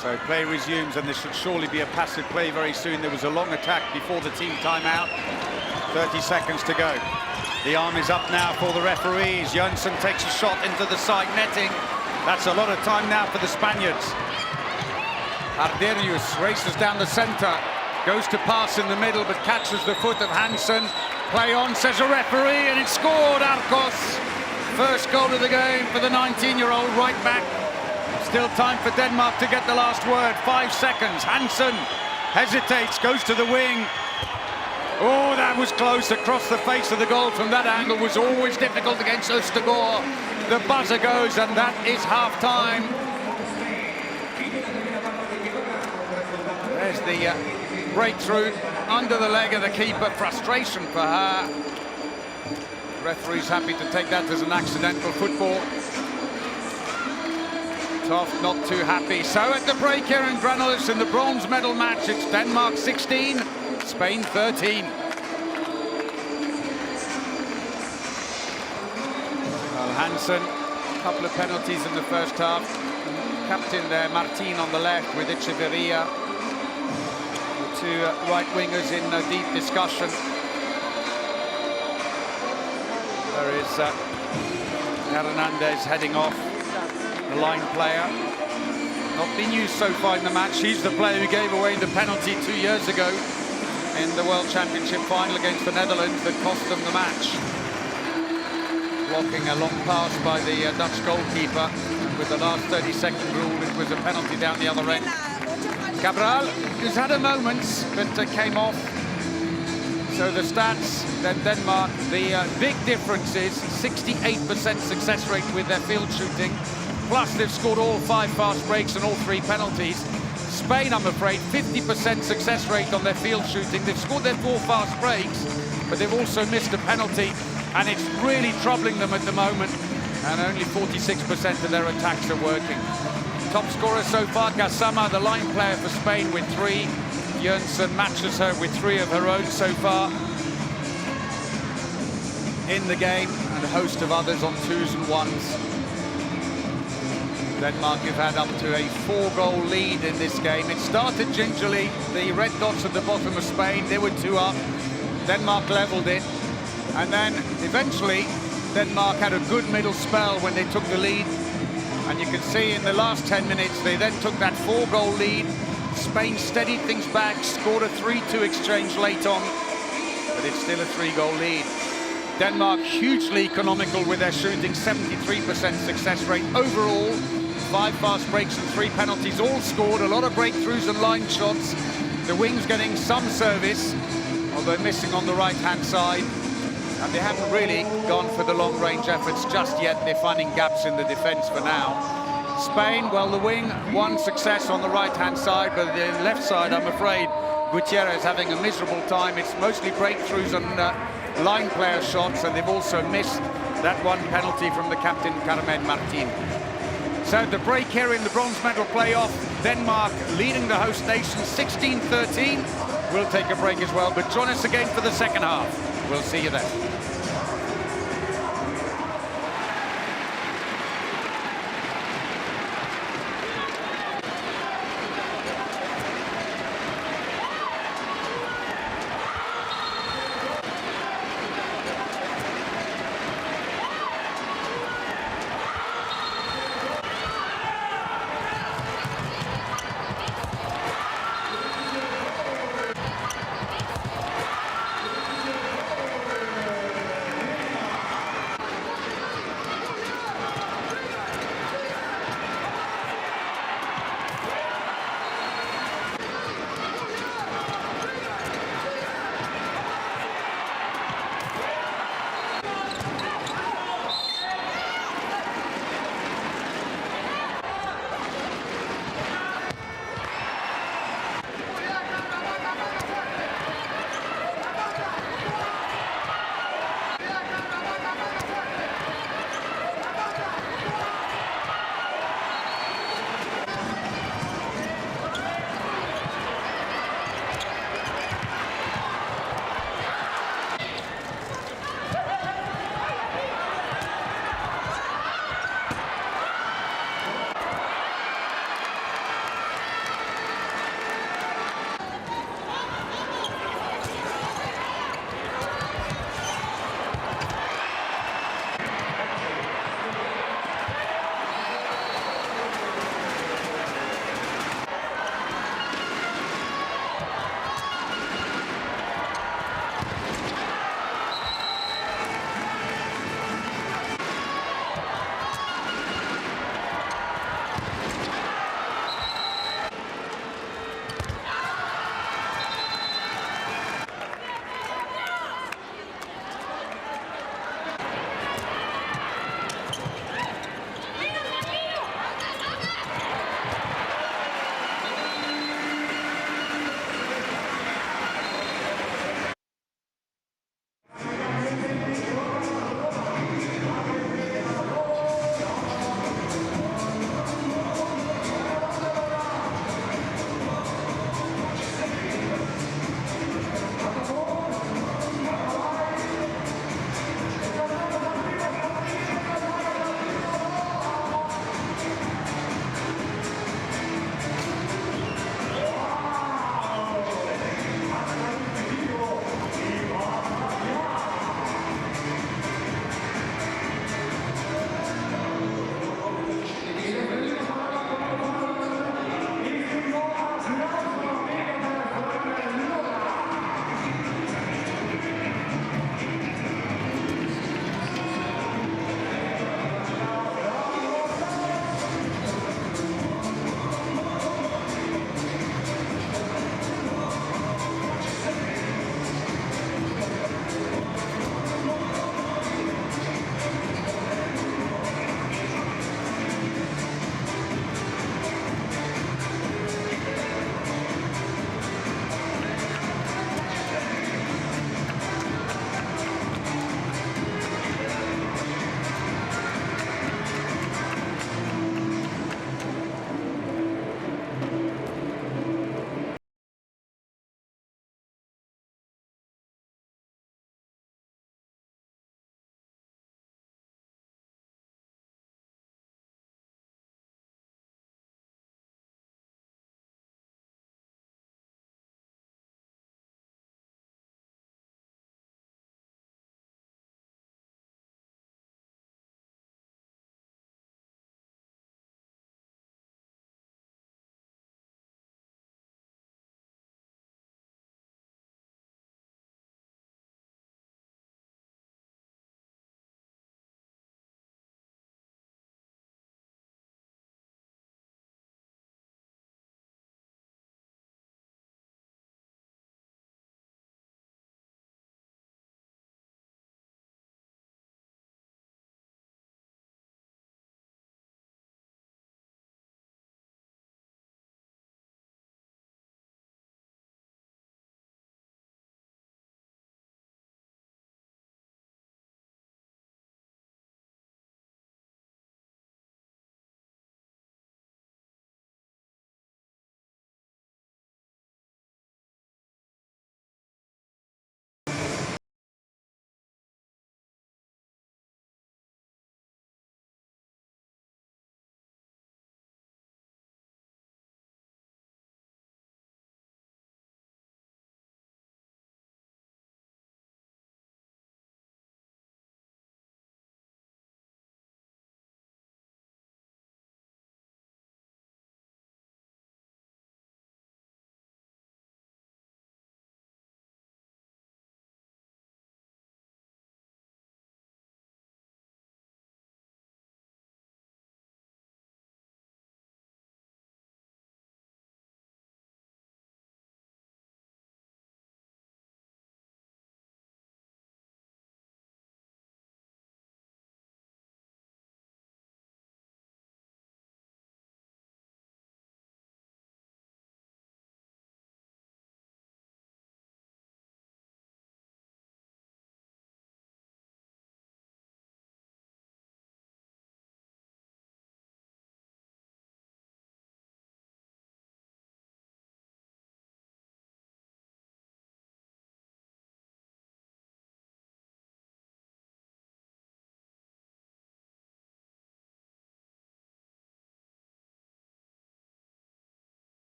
So play resumes, and this should surely be a passive play very soon. There was a long attack before the team timeout. 30 seconds to go. The arm is up now for the referees. Jørgensen takes a shot into the side netting. That's a lot of time now for the Spaniards. Arderius races down the centre, goes to pass in the middle, but catches the foot of Hansen. Play on, says a referee, and it's scored, Arcos. First goal of the game for the 19-year-old right back. Still time for Denmark to get the last word. 5 seconds. Hansen hesitates, goes to the wing. Oh, that was close across the face of the goal from that angle. Was always difficult against Østergaard. the buzzer goes, and that is half-time. There's the breakthrough under the leg of the keeper. Frustration for her. The referee's happy to take that as an accidental football. Toft not too happy. So at the break here in Granulus in the bronze medal match, it's Denmark 16, Spain 13. Well, Hansen, a couple of penalties in the first half. Captain there, Martin on the left with Echeverria. The two right wingers in deep discussion. There is Hernandez heading off, the line player. Not been used so far in the match. He's the player who gave away the penalty 2 years ago in the World Championship final against the Netherlands that cost them the match. Blocking a long pass by the Dutch goalkeeper. And with the last 30-second rule, it was a penalty down the other end. Cabral, who's had a moment, but came off. So the stats, then Denmark, the big difference is 68% success rate with their field shooting. Plus they've scored all 5 fast breaks and all 3 penalties. Spain, I'm afraid, 50% success rate on their field shooting. They've scored their 4 fast breaks, but they've also missed a penalty. And it's really troubling them at the moment. And only 46% of their attacks are working. Top scorer so far, Gassama, the line player for Spain, with 3. Jørgensen matches her with 3 of her own so far in the game, and a host of others on 2s and 1s. Denmark have had up to a 4-goal lead in this game. It started gingerly. The red dots at the bottom of Spain, they were 2 up. Denmark leveled it. And then eventually, Denmark had a good middle spell when they took the lead. And you can see in the last 10 minutes, they then took that 4-goal lead. Spain steadied things back, scored a 3-2 exchange late on, but it's still a 3-goal lead. Denmark hugely economical with their shooting, 73% success rate overall. 5 fast breaks and 3 penalties, all scored, a lot of breakthroughs and line shots. The wings getting some service, although missing on the right-hand side. And they haven't really gone for the long-range efforts just yet. They're finding gaps in the defense for now. Spain, well, the wing, 1 success on the right-hand side, but the left side, I'm afraid, Gutierrez having a miserable time. It's mostly breakthroughs and line player shots, and they've also missed that 1 penalty from the captain, Carmen Martin. So the break here in the bronze medal playoff, Denmark leading the host nation 16-13. We'll take a break as well, but join us again for the second half. We'll see you then.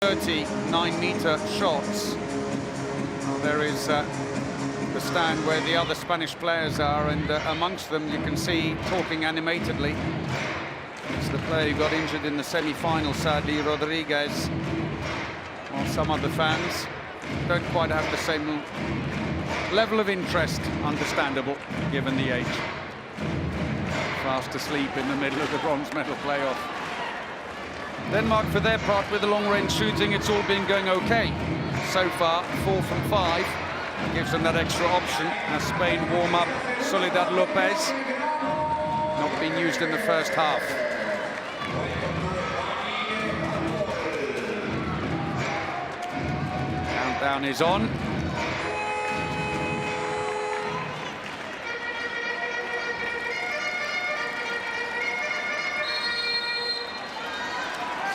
39-meter shots. There is the stand where the other Spanish players are, and amongst them you can see talking animatedly. It's the player who got injured in the semi-final, sadly, Rodriguez. While some other fans don't quite have the same level of interest, understandable, given the age. Fast asleep in the middle of the bronze medal playoff. Denmark, for their part, with the long-range shooting, it's all been going okay. So far, 4 from 5. Gives them that extra option as Spain warm up. Soledad Lopez, not being used in the first half. Countdown is on.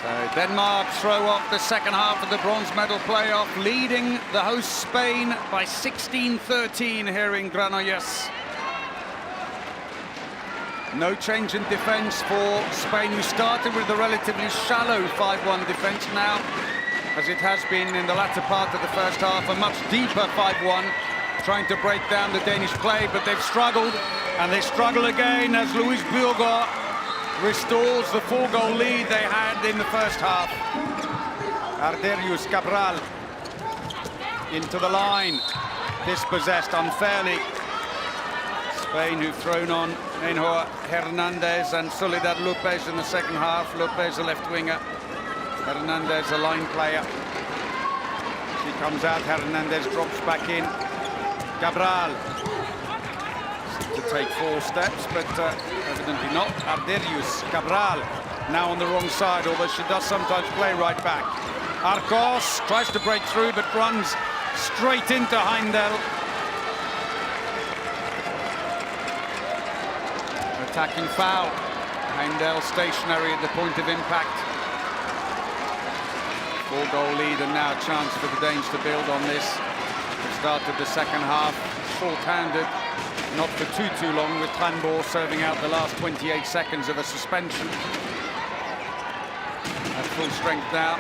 So Denmark throw off the second half of the bronze medal playoff, leading the host Spain by 16-13 here in Granollers. No change in defence for Spain, who started with a relatively shallow 5-1 defence. Now, as it has been in the latter part of the first half, a much deeper 5-1, trying to break down the Danish play, but they've struggled, and they struggle again as Luis Bjørgaard restores the 4-goal lead they had in the first half. Arderius Cabral into the line, dispossessed unfairly. Spain, who've thrown on Enjo Hernandez and Soledad Lopez in the second half. Lopez, a left winger, Hernandez, a line player. She comes out, Hernandez drops back in. Cabral to take 4 steps, but evidently not. Arderius Cabral now on the wrong side, although she does sometimes play right back. Arcos tries to break through, but runs straight into Heindel. Attacking foul. Heindel stationary at the point of impact. 4-goal lead, and now a chance for the Danes to build on this. They started the second half short-handed, not for too long, with Tranborg serving out the last 28 seconds of a suspension. At full strength now.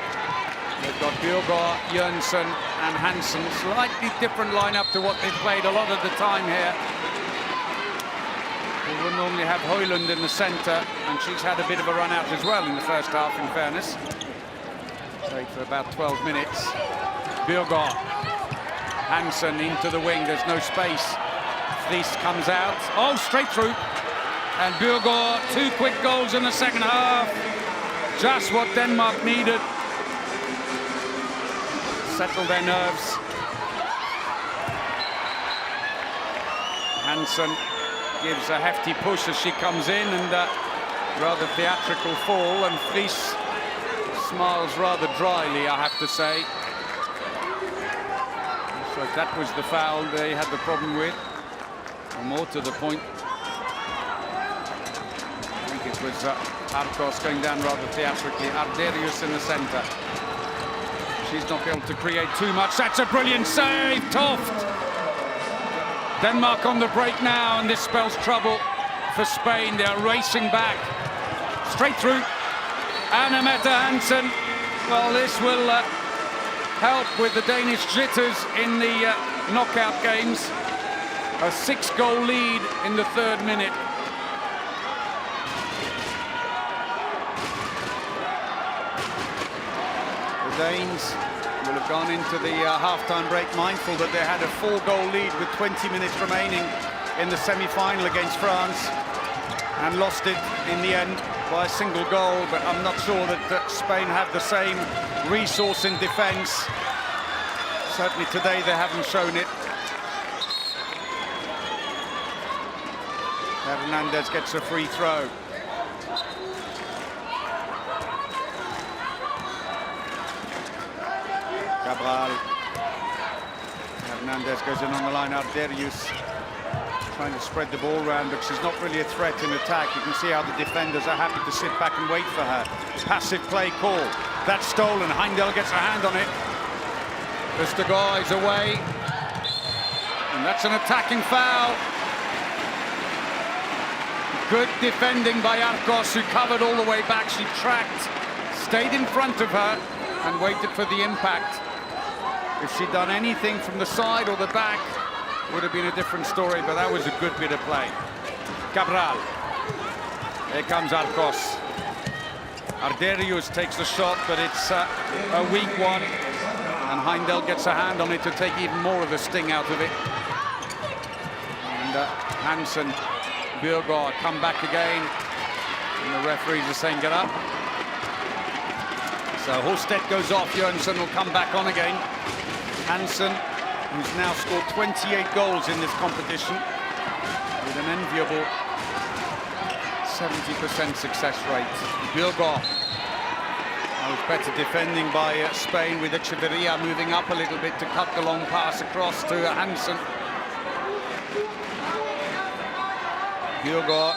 They've got Bjørgaard, Jørgensen and Hansen. Slightly different lineup to what they've played a lot of the time here. We would normally have Højlund in the centre, and she's had a bit of a run out as well in the first half, in fairness. Played for about 12 minutes. Bjørgaard, Hansen into the wing, there's no space. This comes out, oh, straight through. And Bjørgaard, 2 quick goals in the second half. Just what Denmark needed. Settle their nerves. Hansen gives a hefty push as she comes in, and rather theatrical fall, and Vries smiles rather dryly, I have to say. So that was the foul they had the problem with. Or more to the point, I think it was Arcos going down rather theatrically. Arderius in the centre. She's not able to create too much. That's a brilliant save, Toft! Denmark on the break now, and this spells trouble for Spain. They're racing back. Straight through. Anna Mette Hansen. Well, this will help with the Danish jitters in the knockout games. A 6-goal lead in the 3rd minute. The Danes will have gone into the half-time break mindful that they had a 4-goal lead with 20 minutes remaining in the semi-final against France, and lost it in the end by a single goal. But I'm not sure that Spain had the same resource in defence. Certainly today they haven't shown it. Hernandez gets a free throw. Cabral. Hernandez goes in on the line. Arderius trying to spread the ball around, but she's not really a threat in attack. You can see how the defenders are happy to sit back and wait for her. Passive play call. That's stolen. Heindel gets a hand on it. Vestergaard is away. And that's an attacking foul. Good defending by Arcos, who covered all the way back. She tracked, stayed in front of her, and waited for the impact. If she'd done anything from the side or the back, would have been a different story, but that was a good bit of play. Cabral. Here comes Arcos. Arderius takes the shot, but it's a weak one. And Heindel gets a hand on it to take even more of the sting out of it. And Hansen, Bjørgaard come back again. And the referees are saying get up. So Holstedt goes off, Jørgensen will come back on again. Hansen, who's now scored 28 goals in this competition, with an enviable 70% success rate. Bjørgaard. That was better defending by Spain, with Echeverria moving up a little bit to cut the long pass across to Hansen. Bjørgaard.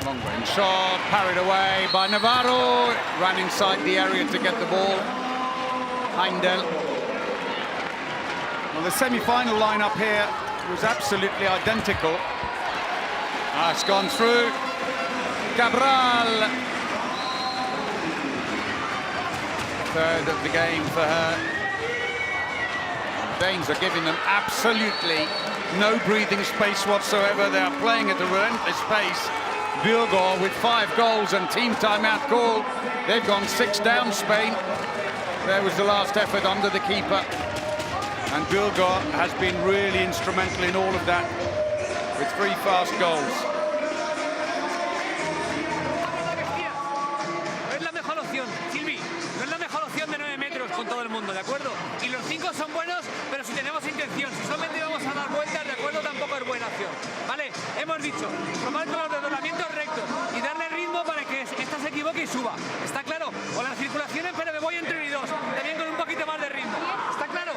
Long range shot, parried away by Navarro. Ran inside the area to get the ball. Heindel. Well, the semi-final lineup here was absolutely identical. It's gone through. Cabral. Third of the game for her. The Danes are giving them absolutely no breathing space whatsoever. They are playing at a relentless pace. Bjørgaard with 5 goals and team timeout call. They've gone 6 down, Spain. There was the last effort under the keeper. And Bjørgaard has been really instrumental in all of that, with 3 fast goals. No es la mejor opción, Silvi. No es la mejor opción de 9 metros con todo el mundo, ¿de acuerdo? Y los 5 son buenos, pero si tenemos intención, si solamente vamos a dar vueltas, ¿de acuerdo? Tampoco es buena opción. ¿Vale? Hemos dicho, probar con los desdoblamientos rectos y darle ritmo para que esta se equivoque y suba. ¿Está claro? O las circulaciones, pero me voy entre 1 y 2, también con un poquito más de ritmo. ¿Está claro?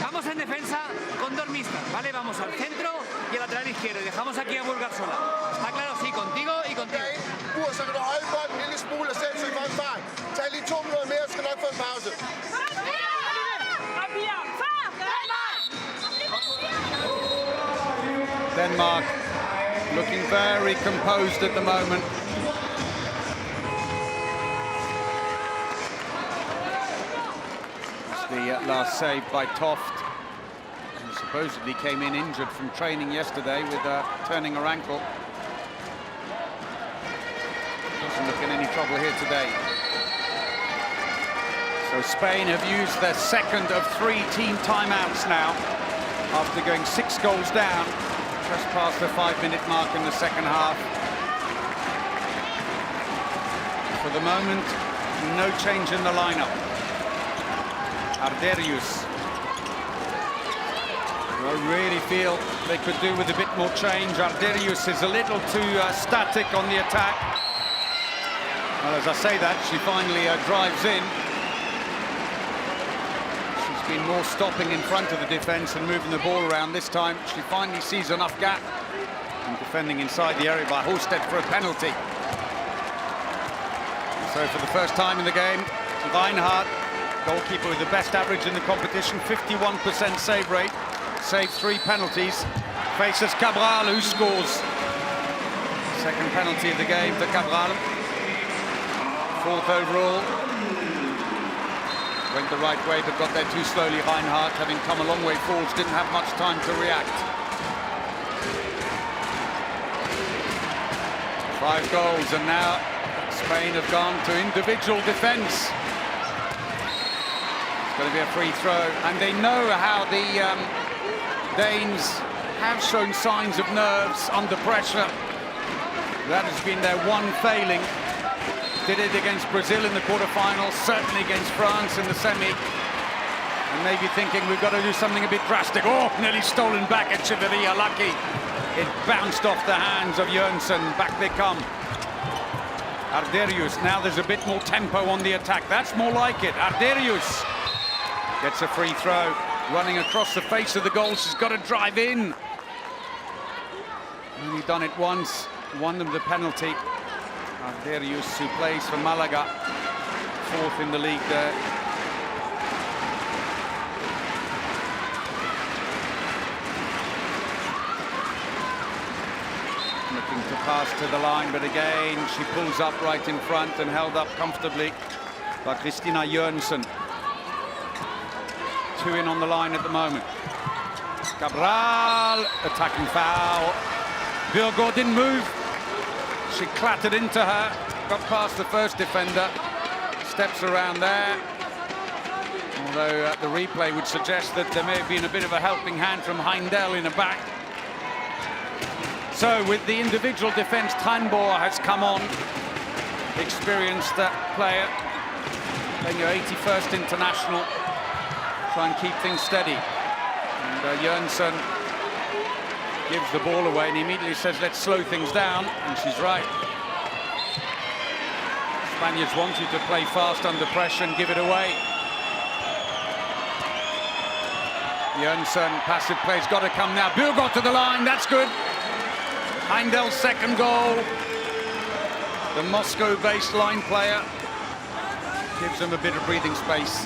Vamos en defensa con 2 mixtas, ¿vale? Vamos al centro y al lateral izquierdo y dejamos aquí a Bulgar sola. ¿Está claro? Sí, contigo y contigo. Bur, så kan du holde bolden en lille smule og sætte sig for en fart. Tag lige 2 minutter mere, så skal du nok få en pause. Denmark looking very composed at the moment. It's the last save by Toft, who supposedly came in injured from training yesterday with turning her ankle. Doesn't look in any trouble here today. So Spain have used their second of 3 team timeouts now, after going 6 goals down, just past the 5-minute mark in the second half. For the moment, no change in the lineup. Arderius. I really feel they could do with a bit more change. Arderius is a little too static on the attack. Well, as I say that, she finally drives in. Been more stopping in front of the defence and moving the ball around. This time she finally sees enough gap, and defending inside the area by Holstedt for a penalty. So for the first time in the game, Reinhardt, goalkeeper with the best average in the competition, 51% save rate, saved 3 penalties, faces Cabral, who scores. Second penalty of the game for Cabral. 4th overall. Went the right way, but got there too slowly. Reinhardt, having come a long way forwards, didn't have much time to react. 5 goals, and now Spain have gone to individual defence. It's going to be a free throw, and they know how the Danes have shown signs of nerves under pressure. That has been their one failing. Did it against Brazil in the quarterfinals, certainly against France in the semi. And maybe thinking we've got to do something a bit drastic. Oh, nearly stolen back at Echeverria, lucky. It bounced off the hands of Jørgensen. Back they come. Arderius, now there's a bit more tempo on the attack. That's more like it. Arderius gets a free throw. Running across the face of the goal, she's got to drive in. Only done it once, won them the penalty. Arderius, who plays for Malaga, 4th in the league there. Looking to pass to the line, but again, she pulls up right in front and held up comfortably by Christina Jørgensen. 2 in on the line at the moment. Cabral, attacking foul. Bjørgaard didn't move. She clattered into her, got past the first defender, steps around there. Although the replay would suggest that there may have been a bit of a helping hand from Heindel in the back. So with the individual defence, Teinboer has come on. Experienced player, playing your 81st international. Try and keep things steady. And Jørgensen gives the ball away and immediately says, let's slow things down. And she's right. Spaniards want you to play fast under pressure and give it away. Jørgensen, passive play's got to come now. Bjørgaard to the line, that's good. Heindel's second goal. The Moscow-based line player gives them a bit of breathing space.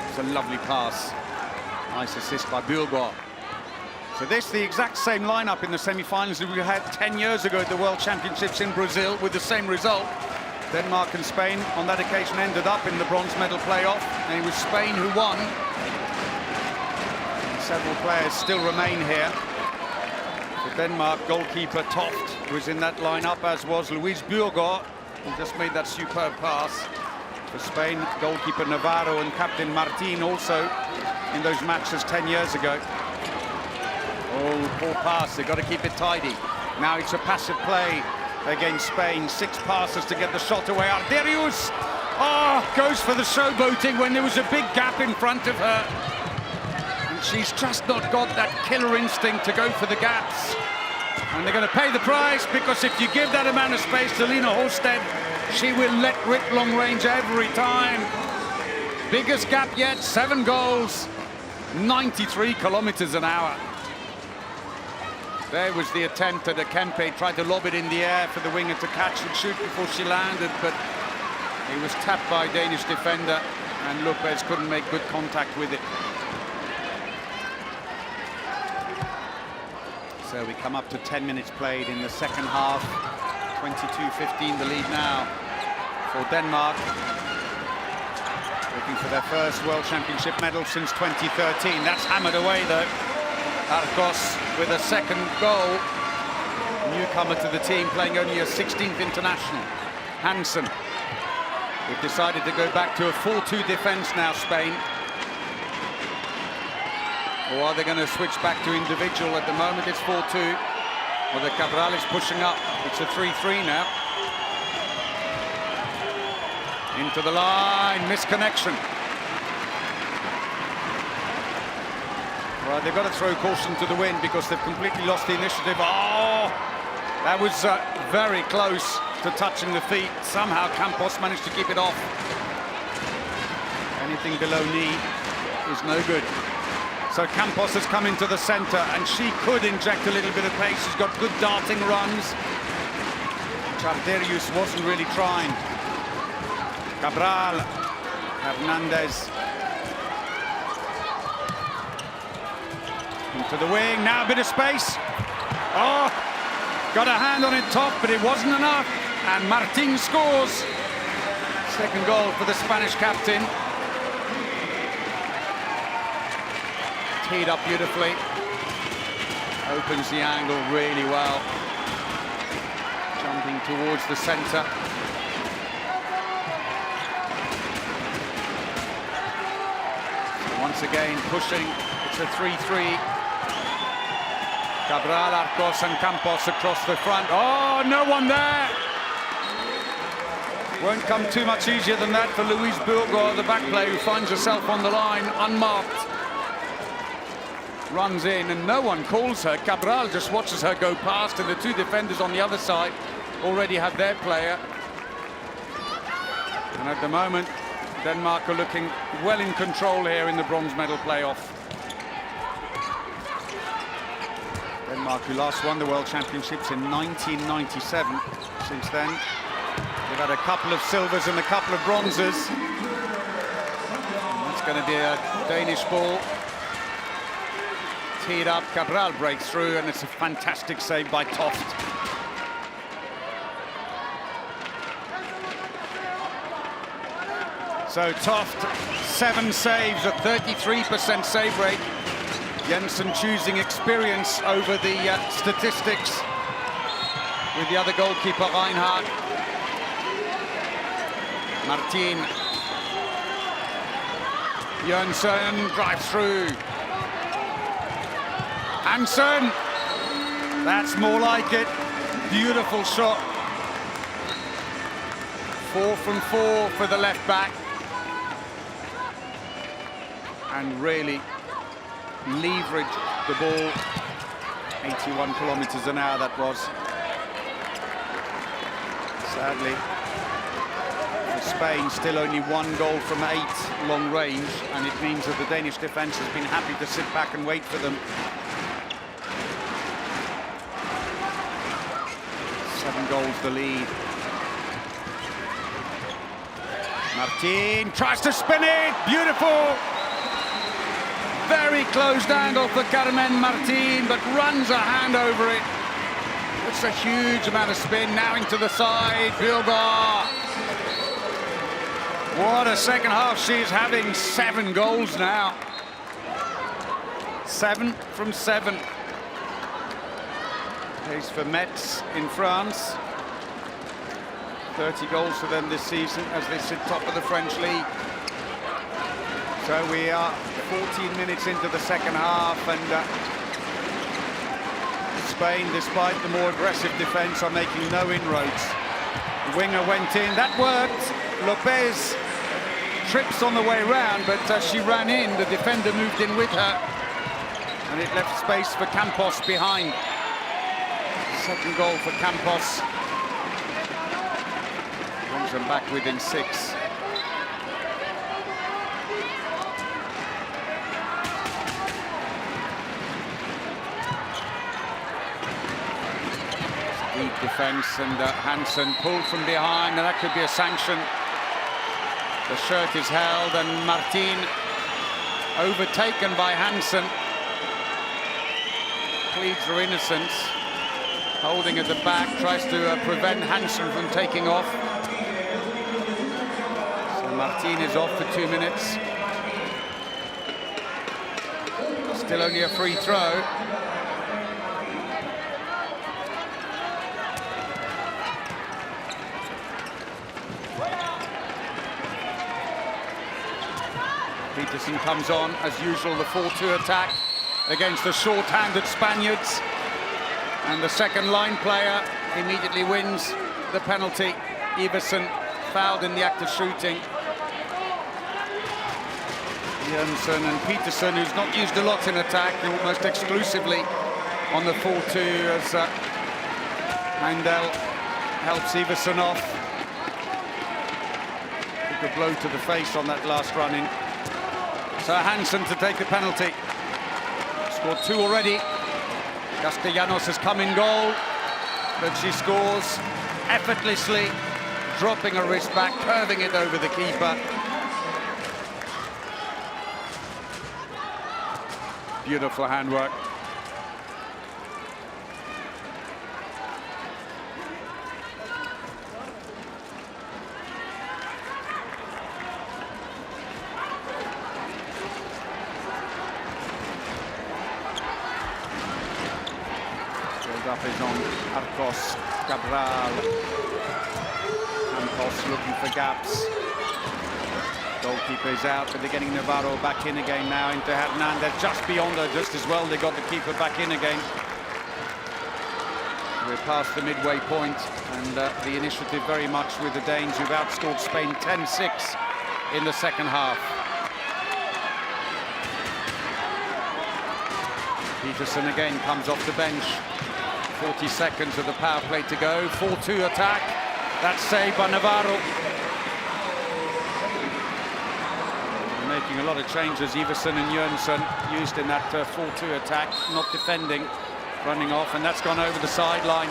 It's a lovely pass. Nice assist by Bjørgaard. So this, the exact same lineup in the semi-finals that we had 10 years ago at the World Championships in Brazil with the same result. Denmark and Spain on that occasion ended up in the bronze medal playoff, and it was Spain who won. And several players still remain here. For Denmark, goalkeeper Toft was in that lineup, as was Louise Bjørgaard, who just made that superb pass. For Spain, goalkeeper Navarro and captain Martin also in those matches 10 years ago. Oh, poor pass, they've got to keep it tidy. Now it's a passive play against Spain. 6 passes to get the shot away. Arderius, goes for the showboating when there was a big gap in front of her. And she's just not got that killer instinct to go for the gaps. And they're going to pay the price, because if you give that amount of space to Lena Horsted, she will let rip long range every time. Biggest gap yet, 7 goals, 93 kilometers an hour. There was the attempt at Kempe, tried to lob it in the air for the winger to catch and shoot before she landed, but he was tapped by a Danish defender and Lopez couldn't make good contact with it. So we come up to 10 minutes played in the second half. 22-15 the lead now for Denmark. Looking for their first World Championship medal since 2013. That's hammered away though. Arcos with a second goal. Newcomer to the team, playing only a 16th international. Hansen. They've decided to go back to a 4-2 defence now, Spain. Or are they going to switch back to individual? At the moment it's 4-2. Well, the Cabral is pushing up. It's a 3-3 now. Into the line, misconnection. Well, they've got to throw caution to the wind because they've completely lost the initiative. Oh, that was very close to touching the feet. Somehow Campos managed to keep it off. Anything below knee is no good. So Campos has come into the centre and she could inject a little bit of pace. She's got good darting runs. Arderius wasn't really trying. Cabral, Hernandez. Into the wing, now a bit of space. Oh, got a hand on it top, but it wasn't enough. And Martin scores. Second goal for the Spanish captain. Teed up beautifully. Opens the angle really well. Jumping towards the centre. Once again pushing. It's a 3-3. Cabral, Arcos and Campos across the front. Oh, no one there. Won't come too much easier than that for Louise Bjørgaard, the back player, who finds herself on the line, unmarked. Runs in and no one calls her. Cabral just watches her go past, and the 2 defenders on the other side already have their player. And at the moment, Denmark are looking well in control here in the bronze medal playoff. Denmark, who last won the World Championships in 1997. Since then, they've had a couple of silvers and a couple of bronzes. It's going to be a Danish ball. teed up, Cabral breaks through, and it's a fantastic save by Toft. So Toft, 7 saves, a 33% save rate. Jensen choosing experience over the statistics with the other goalkeeper, Reinhardt. Martin. Jensen drives through. Hansen. That's more like it. Beautiful shot. 4 from 4 for the left back. And really leveraged the ball. 81 kilometers an hour that was. Sadly, for Spain, still only 1 goal from 8 long range, and it means that the Danish defense has been happy to sit back and wait for them. 7 goals the lead. Martin tries to spin it, beautiful! Very closed angle for Carmen Martin, but runs a hand over it. It's a huge amount of spin, now into the side, Bilbao. What a second half she's having, 7 goals now. 7 from 7. Plays for Metz in France. 30 goals for them this season as they sit top of the French league. So we are 14 minutes into the second half, and Spain, despite the more aggressive defense, are making no inroads. The winger went in, that worked. Lopez trips on the way round, but she ran in. The defender moved in with her, and it left space for Campos behind. Second goal for Campos. Brings them back within 6. Deep defense, and Hansen pulled from behind, and that could be a sanction. The shirt is held, and Martin overtaken by Hansen. Pleads for innocence. Holding at the back, tries to prevent Hansen from taking off. So Martin is off for 2 minutes. Still only a free throw. Peterson comes on, as usual, the 4-2 attack against the short-handed Spaniards. And the second line player immediately wins the penalty. Iversen fouled in the act of shooting. Jensen and Peterson, who's not used a lot in attack, almost exclusively on the 4-2 as Heindel helps Iversen off. Took a blow to the face on that last run-in. So Hansen to take the penalty. Scored 2 already. Castellanos has come in goal, but she scores effortlessly, dropping her wrist back, curving it over the keeper. Beautiful handwork. Up is on Arcos, Cabral. Campos looking for gaps. Goalkeeper is out, but they're getting Navarro back in again now into Hernandez, just beyond her, just as well. They got the keeper back in again. We're past the midway point, and the initiative very much with the Danes, who've outscored Spain 10-6 in the second half. Peterson again comes off the bench. 40 seconds of the power play to go. 4-2 attack. That's saved by Navarro. Making a lot of changes. Iversen and Jensen used in that 4-2 attack, not defending, running off, and that's gone over the sideline.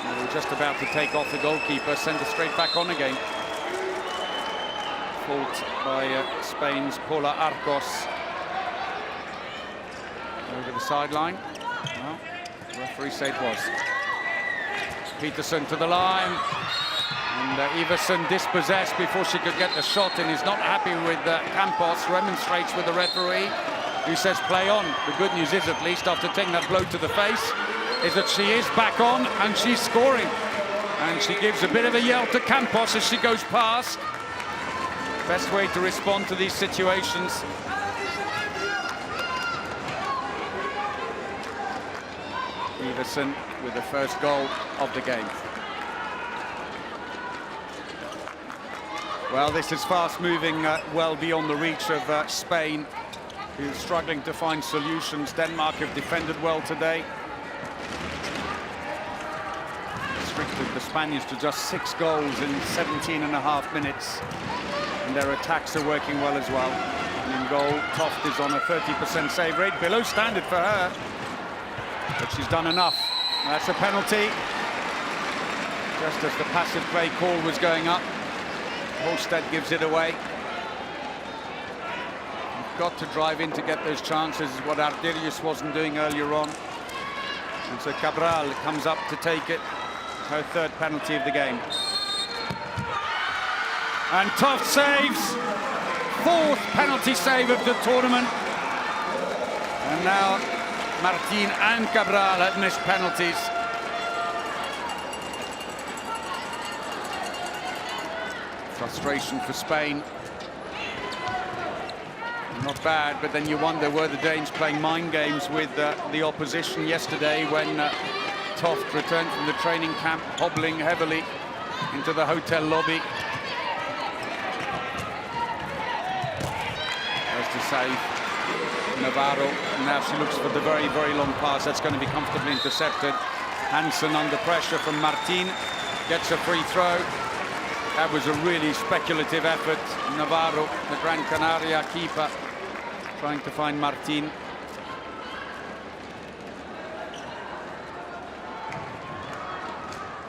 They were just about to take off the goalkeeper, send her straight back on again. Fault by Spain's Paula Arcos. sideline? Well, the referee said it was. Peterson to the line. And Iversen dispossessed before she could get the shot and is not happy with Campos, remonstrates with the referee, who says play on. The good news is, at least after taking that blow to the face, is that she is back on and she's scoring. And she gives a bit of a yell to Campos as she goes past. Best way to respond to these situations. Iversen with the first goal of the game. Well, this is fast moving, well beyond the reach of Spain, who's struggling to find solutions. Denmark have defended well today. Restricted the Spaniards to just 6 goals in 17.5 minutes. And their attacks are working well as well. And in goal, Toft is on a 30% save rate, below standard for her. But she's done enough. That's a penalty. Just as the passive play call was going up, Holstead gives it away. You've got to drive in to get those chances, is what Arderius wasn't doing earlier on. And so Cabral comes up to take it. Her third penalty of the game. And Toft saves. 4th penalty save of the tournament. And now Martin and Cabral have missed penalties. Frustration for Spain. Not bad, but then you wonder, were the Danes playing mind games with the opposition yesterday when Toft returned from the training camp, hobbling heavily into the hotel lobby. There's the save. Navarro. Now she looks for the very, very long pass. That's going to be comfortably intercepted. Hansen under pressure from Martin. Gets a free throw. That was a really speculative effort. Navarro, the Gran Canaria keeper, trying to find Martin.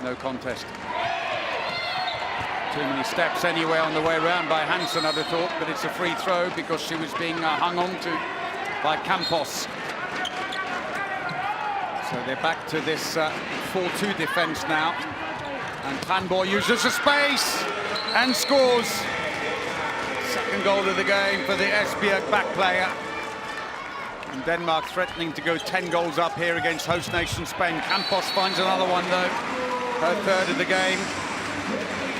No contest. Too many steps anyway on the way around by Hansen, I'd have thought, but it's a free throw because she was being hung on to by Campos. So they're back to this 4-2 defense now. And Tranborg uses the space and scores. Second goal of the game for the Esbjerg back player. And Denmark threatening to go 10 goals up here against host nation Spain. Campos finds another one though. Her third of the game.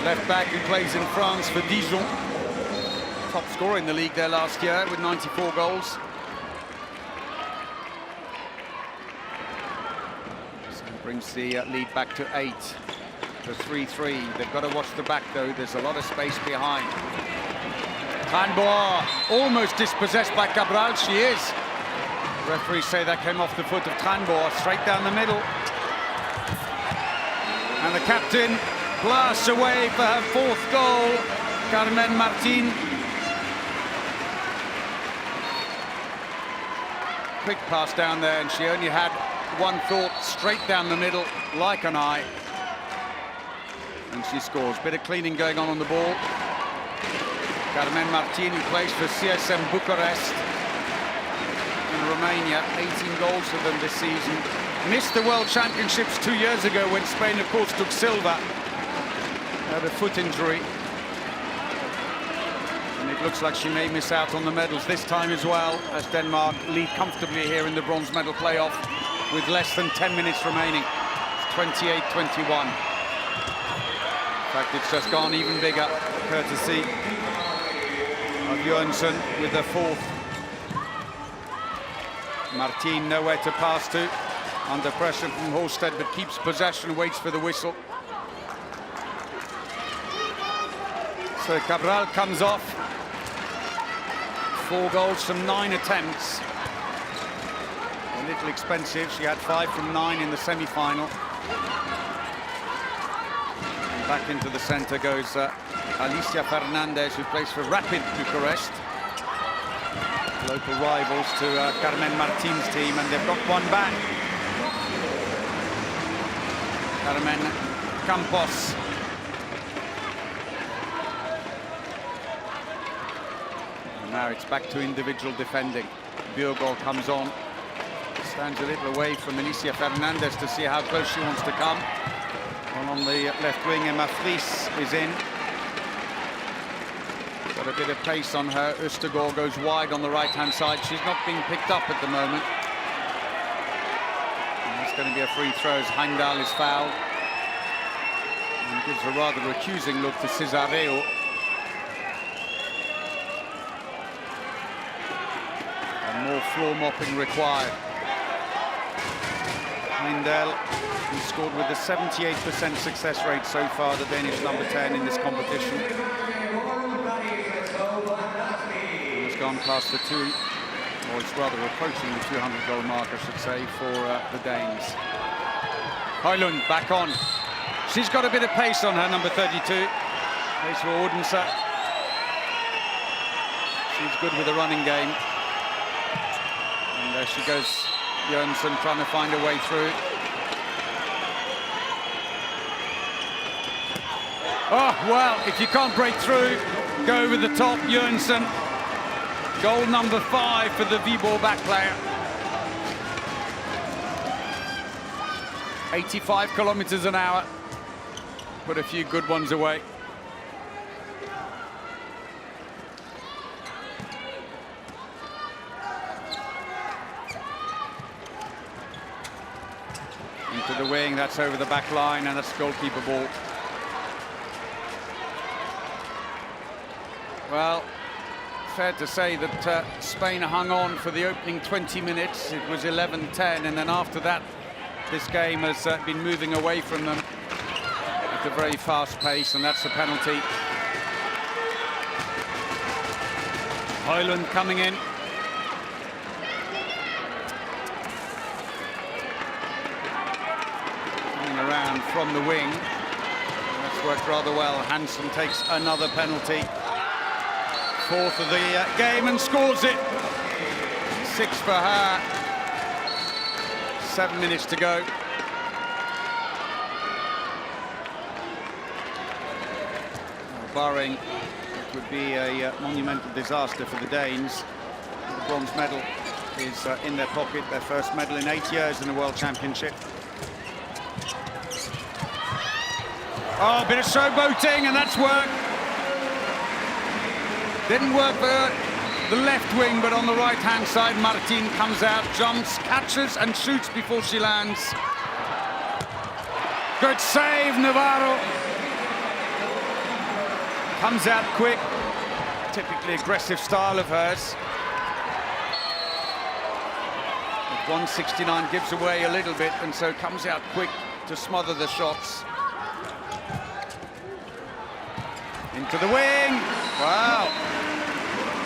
Left back who plays in France for Dijon. Top scorer in the league there last year with 94 goals. So it brings the lead back to 8. To 3-3. They've got to watch the back though. There's a lot of space behind. Tranborg almost dispossessed by Cabral. She is. Referees say that came off the foot of Tranborg, straight down the middle. And the captain blasts away for her 4th goal. Carmen Martin. Quick pass down there, and she only had one thought, straight down the middle, like an eye. And she scores. Bit of cleaning going on the ball. Carmen Martin, who plays for CSM Bucharest in Romania. 18 goals for them this season. Missed the World Championships 2 years ago when Spain, of course, took silver. Had a foot injury. And it looks like she may miss out on the medals this time as well, as Denmark lead comfortably here in the bronze medal playoff with less than 10 minutes remaining. 28-21. In fact, it's just gone even bigger, courtesy of Johansson with the 4th. Martin nowhere to pass to, under pressure from Holstead, but keeps possession, waits for the whistle. So Cabral comes off. 4 goals from 9 attempts. A little expensive. She had 5 from 9 in the semi-final. Back into the centre goes Alicia Fernandez, who plays for Rapid Bucharest. Local rivals to Carmen Martin's team, and they've got one back. Carmen Campos. And now it's back to individual defending. Bjørgaard comes on. Stands a little away from Alicia Fernandez to see how close she wants to come. While on the left wing, Emma Fries is in. Got a bit of pace on her. Østegård goes wide on the right-hand side. She's not being picked up at the moment. And it's going to be a free throw as Heimdal is fouled. And gives a rather accusing look to Cesareo. And more floor mopping required. Heimdal, who scored with a 78% success rate so far, the Danish number 10 in this competition. Has gone past the two, or it's rather approaching the 200 goal mark, I should say, for the Danes. Højlund back on. She's got a bit of pace on her, number 32. Pace for Odense. She's good with the running game. And there she goes, Jørgensen trying to find a way through. Oh, well, if you can't break through, go over the top, Jørgensen. Goal number 5 for the Viborg back player. 85 kilometers an hour. Put a few good ones away. Into the wing, that's over the back line, and that's goalkeeper ball. Well, fair to say that Spain hung on for the opening 20 minutes. It was 11-10, and then after that, this game has been moving away from them at a very fast pace, and that's the penalty. Højlund coming in. Coming around from the wing. That's worked rather well. Hansen takes another penalty. 4th of the game and scores it. 6 for her. 7 minutes to go. Barring it would be a monumental disaster for the Danes. The bronze medal is in their pocket, their first medal in 8 years in the World Championship. Oh, a bit of showboating, and that's worked. Didn't work for the left wing, but on the right-hand side, Martin comes out, jumps, catches, and shoots before she lands. Good save, Navarro. Comes out quick. Typically aggressive style of hers. But 169 gives away a little bit, and so comes out quick to smother the shots. Into the wing. Wow.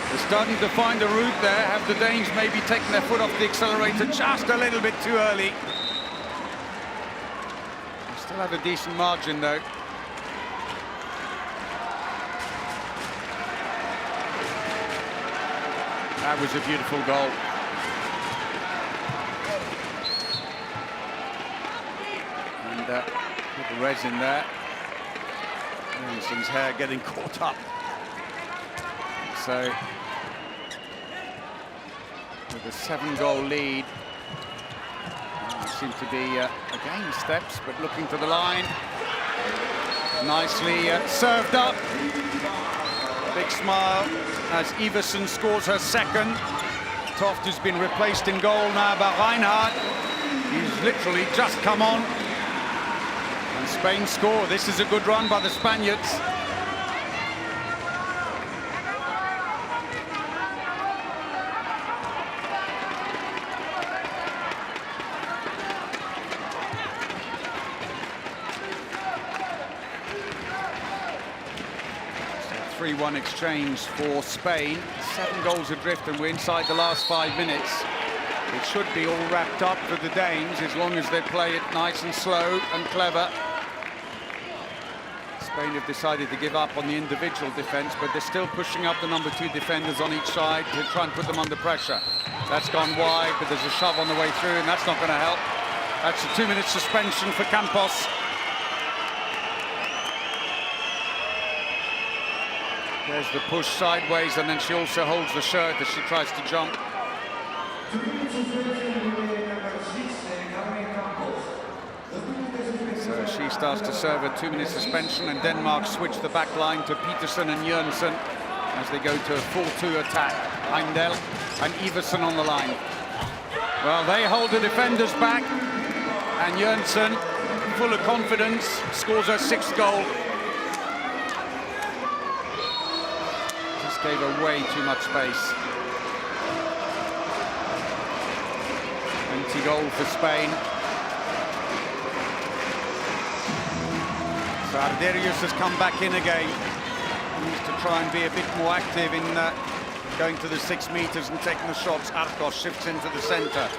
They're starting to find a route there. Have the Danes maybe taken their foot off the accelerator just a little bit too early? They still have a decent margin, though. That was a beautiful goal. And put the resin there. Jørgensen's hair getting caught up. So, with a 7-goal lead, seem to be again steps, but looking to the line. Nicely served up. Big smile as Iversen scores her second. Toft has been replaced in goal now by Reinhardt. He's literally just come on. And Spain score. This is a good run by the Spaniards. So 3-1 exchange for Spain. 7 goals adrift, and we're inside the last 5 minutes. It should be all wrapped up for the Danes as long as they play it nice and slow and clever. Spain have decided to give up on the individual defence, but they're still pushing up the number 2 defenders on each side to try and put them under pressure. That's gone wide, but there's a shove on the way through, and that's not going to help. That's a 2-minute suspension for Campos. There's the push sideways, and then she also holds the shirt as she tries to jump. he starts to serve a 2-minute suspension, and Denmark switch the back line to Petersen and Jørgensen as they go to a 4-2 attack. Heindel and Iversen on the line. Well, they hold the defenders back, and Jørgensen, full of confidence, scores her 6th goal. Just gave her way too much space. 20 goal for Spain. So Arderius has come back in again. He needs to try and be a bit more active in going to the 6 meters and taking the shots. Arcos shifts into the center.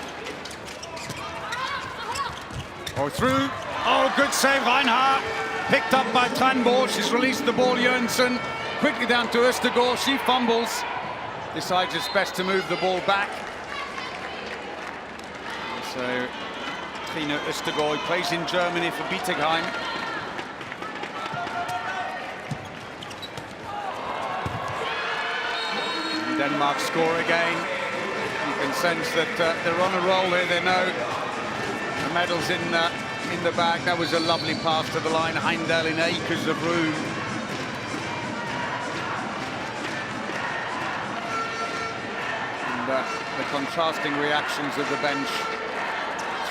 Oh, through. Oh, good save, Reinhardt. Picked up by Tranborg. She's released the ball. Jørgensen quickly down to Østegård. She fumbles. Decides it's best to move the ball back. So Trine Østegård plays in Germany for Bietigheim. Denmark score again. You can sense that they're on a roll here. They know the medal's in the bag. That was a lovely pass to the line. Heindel in acres of room. And the contrasting reactions of the bench.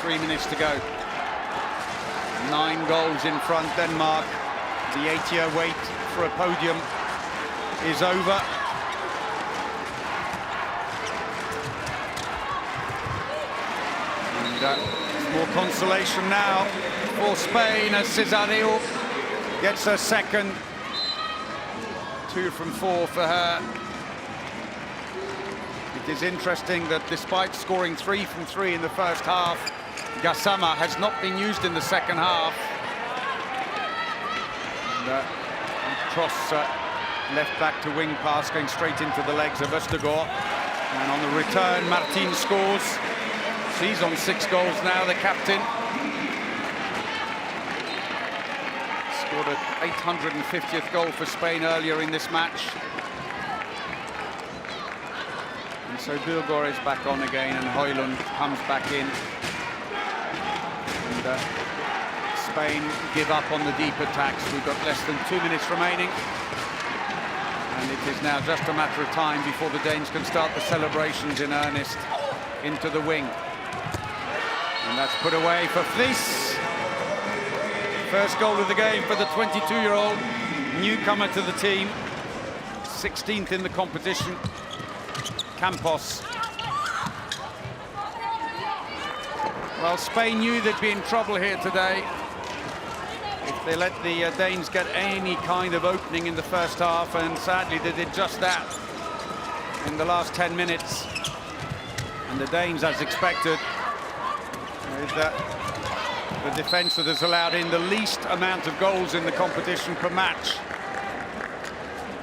3 minutes to go. 9 goals in front, Denmark. The 8-year wait for a podium is over. More consolation now for Spain as Cesario gets her 2nd. 2 from 4 for her. It is interesting that despite scoring 3 from 3 in the first half, Gassama has not been used in the second half. And cross left back to wing pass going straight into the legs of Østegård. And on the return, Martin scores. She's on 6 goals now, the captain. Scored an 850th goal for Spain earlier in this match. And so Bilgor is back on again, and Højlund comes back in. And Spain give up on the deep attacks. We've got less than 2 minutes remaining. And it is now just a matter of time before the Danes can start the celebrations in earnest. Into the wing. And that's put away for Vries. First goal of the game for the 22-year-old newcomer to the team. 16th in the competition. Campos. Well, Spain knew they'd be in trouble here today. If they let the Danes get any kind of opening in the first half, and sadly they did just that in the last 10 minutes. And the Danes, as expected, with the defence that has allowed in the least amount of goals in the competition per match,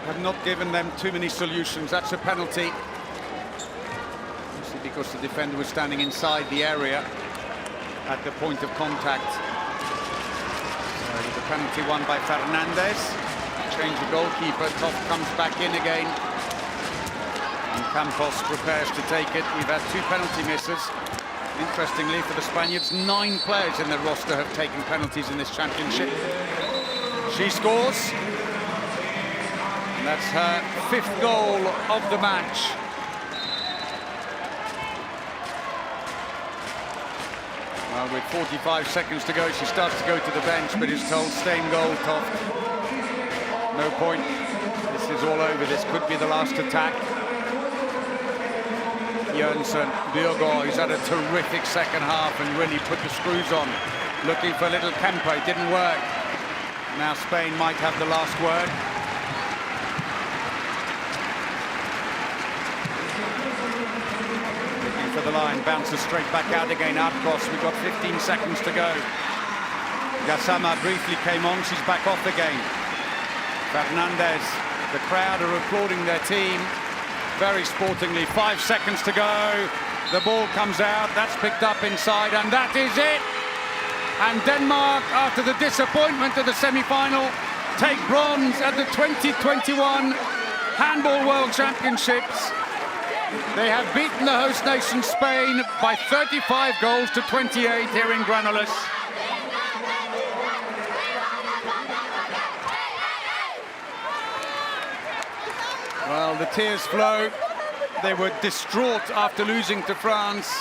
have not given them too many solutions. That's a penalty. Obviously because the defender was standing inside the area at the point of contact. So the penalty won by Fernandez. Change the goalkeeper. Toft comes back in again. And Campos prepares to take it. We've had 2 penalty misses. Interestingly, for the Spaniards, 9 players in their roster have taken penalties in this championship. She scores. And that's her 5th goal of the match. Well, with 45 seconds to go, she starts to go to the bench, but is told, stay in goal, Toft. No point. This is all over. This could be the last attack. Jørgensen, Bjørgaard, who's had a terrific second half and really put the screws on. Looking for a little Kempo, it didn't work. Now Spain might have the last word. Looking for the line, bounces straight back out again, Arcos, we've got 15 seconds to go. Gassama briefly came on, she's back off again. Fernandez, the crowd are applauding their team. Very sportingly, 5 seconds to go. The ball comes out, that's picked up inside, and that is it. And Denmark, after the disappointment of the semi-final, take bronze at the 2021 Handball World Championships. They have beaten the host nation Spain by 35 goals to 28 here in Granollers. Well, the tears flow. They were distraught after losing to France,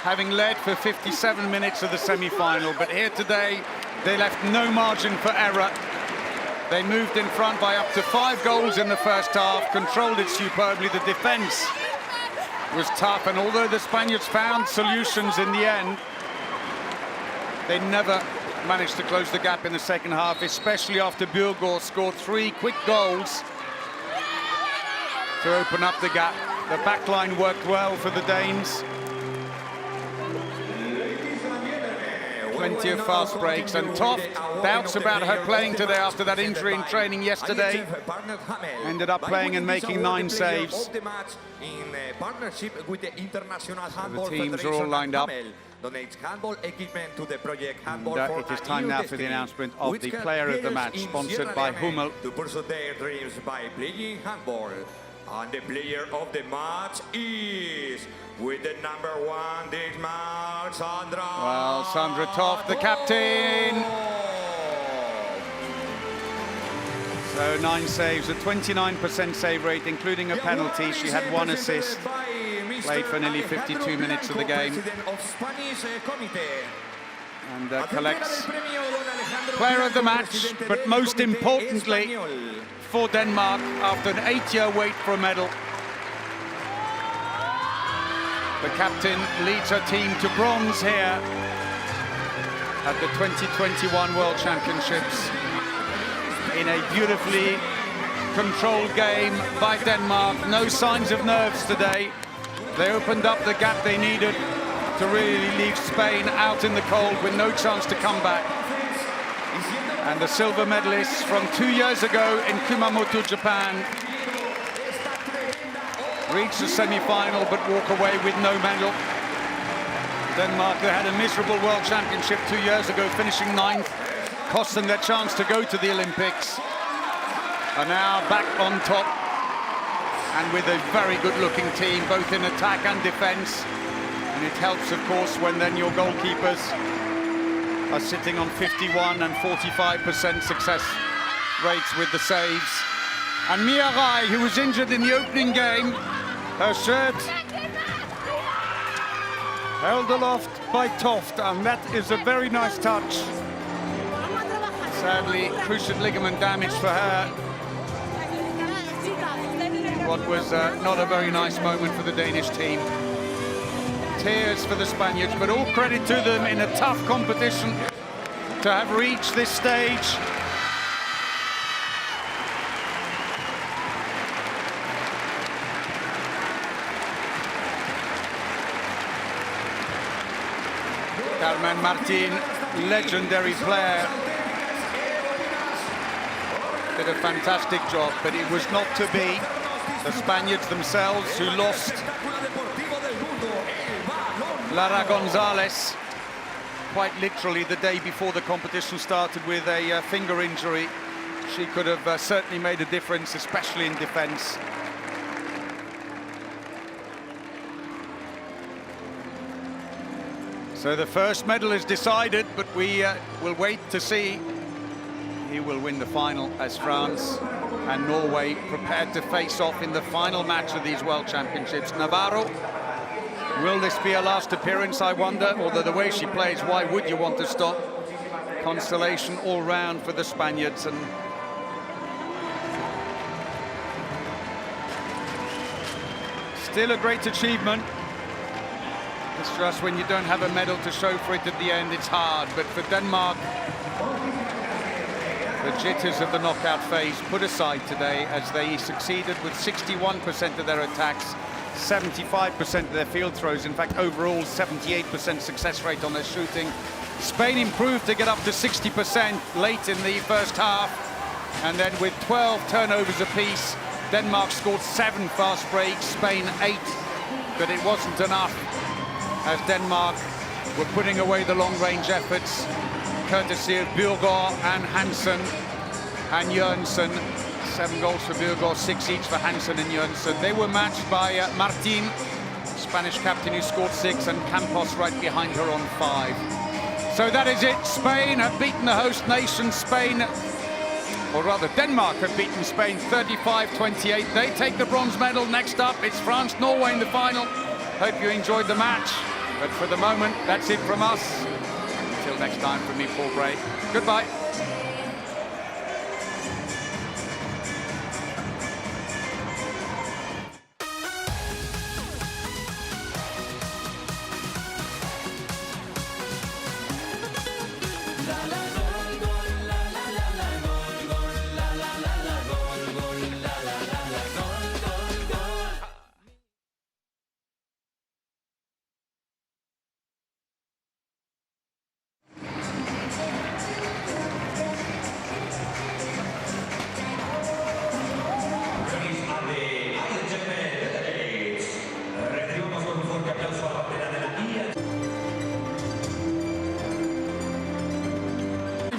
having led for 57 minutes of the semi-final. But here today, they left no margin for error. They moved in front by up to 5 goals in the first half, controlled it superbly. The defense was tough, and although the Spaniards found solutions in the end, they never managed to close the gap in the second half, especially after Burgos scored 3 quick goals to open up the gap. The back line worked well for the Danes. Plenty of fast breaks, and Toft, doubts about her playing today after that injury in training yesterday. Ended up playing and making 9 saves. So the teams are all lined up. And it is time now for the announcement of the player of the match, sponsored by Hummel. To pursue their dreams by playing handball. And the player of the match is, with the number 1 this match, Sandra. Well, Sandra Toft, the captain. So 9 saves, a 29% save rate, including a penalty. She had 1 assist. Played for nearly 52 minutes of the game. And collects player of the match, but most importantly for Denmark, after an 8-year wait for a medal, the captain leads her team to bronze here at the 2021 World Championships in a beautifully controlled game by Denmark. No signs of nerves today. They opened up the gap they needed to really leave Spain out in the cold with no chance to come back. And the silver medalists from 2 years ago in Kumamoto, Japan, reach the semi-final but walk away with no medal. Denmark, they had a miserable World Championship 2 years ago, finishing 9th, cost them their chance to go to the Olympics, are now back on top, and with a very good-looking team, both in attack and defence. And it helps, of course, when then your goalkeepers are sitting on 51 and 45% success rates with the saves. And Mia Rai, who was injured in the opening game, her shirt held aloft by Toft, and that is a very nice touch. Sadly, cruciate ligament damage for her. What was not a very nice moment for the Danish team. Tears for the Spaniards, but all credit to them in a tough competition to have reached this stage. Carmen Martin, legendary player, did a fantastic job, but it was not to be. The Spaniards themselves, who lost Lara Gonzalez quite literally the day before the competition started with a finger injury. She could have certainly made a difference, especially in defence. So the first medal is decided, but we will wait to see who will win the final, as France and Norway prepared to face off in the final match of these World Championships. Navarro, will this be her last appearance, I wonder? Although the way she plays, why would you want to stop? Consolation all round for the Spaniards. And still a great achievement. It's just when you don't have a medal to show for it at the end, it's hard. But for Denmark, the jitters of the knockout phase put aside today, as they succeeded with 61% of their attacks, 75% of their field throws. In fact, overall 78% success rate on their shooting. Spain improved to get up to 60% late in the first half, and then with 12 turnovers apiece, Denmark scored 7 fast breaks, Spain 8, but it wasn't enough, as Denmark were putting away the long-range efforts, courtesy of Burgos and Hansen and Jørgensen. 7 goals for Burgos, 6 each for Hansen and Jørgensen. They were matched by Martin, Spanish captain, who scored 6, and Campos right behind her on 5. So that is it. Spain have beaten the host nation. Spain or rather Denmark have beaten Spain 35-28. They take the bronze medal. Next up, it's France-Norway in the final. Hope you enjoyed the match. But for the moment, that's it from us. Until next time, from me, Paul Bray. Goodbye.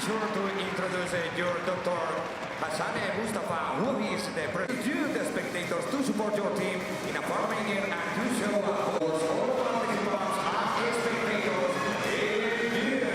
Sure to introduce your Dr. Hassan Mustafa, who is the president. You, the spectators, to support your team in a farming and to show up all participants as spectators in here.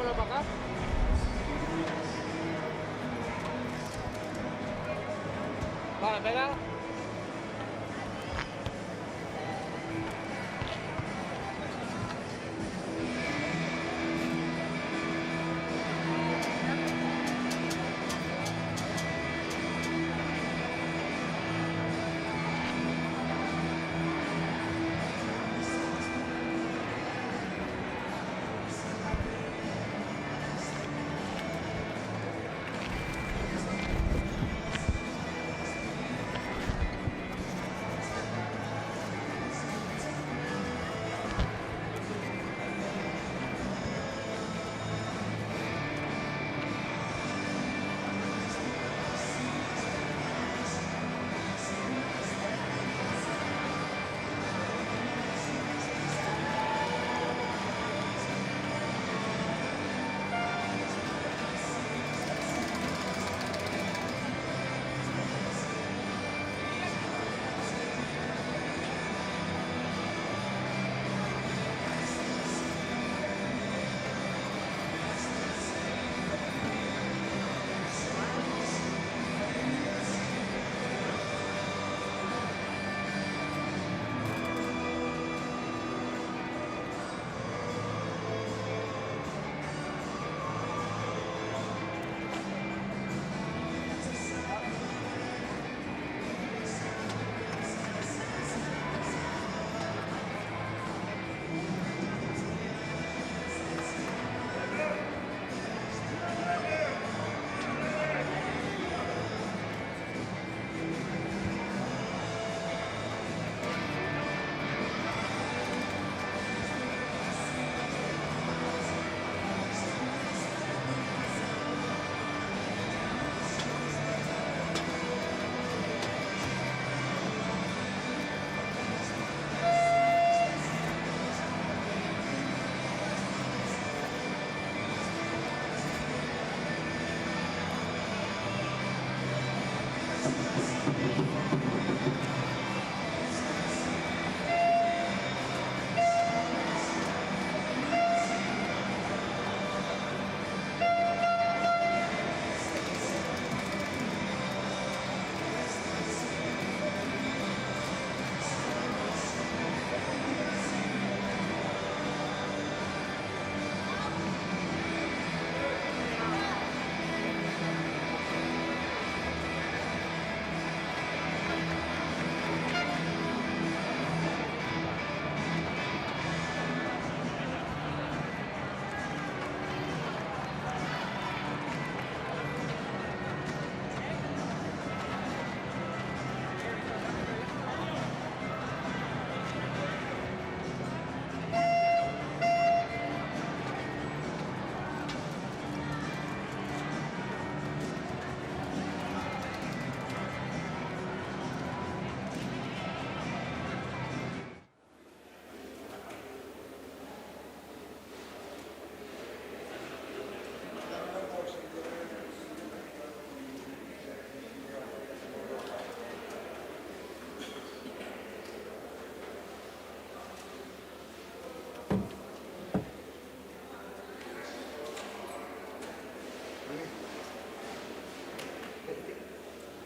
Tráemelo para acá. Vale, pega.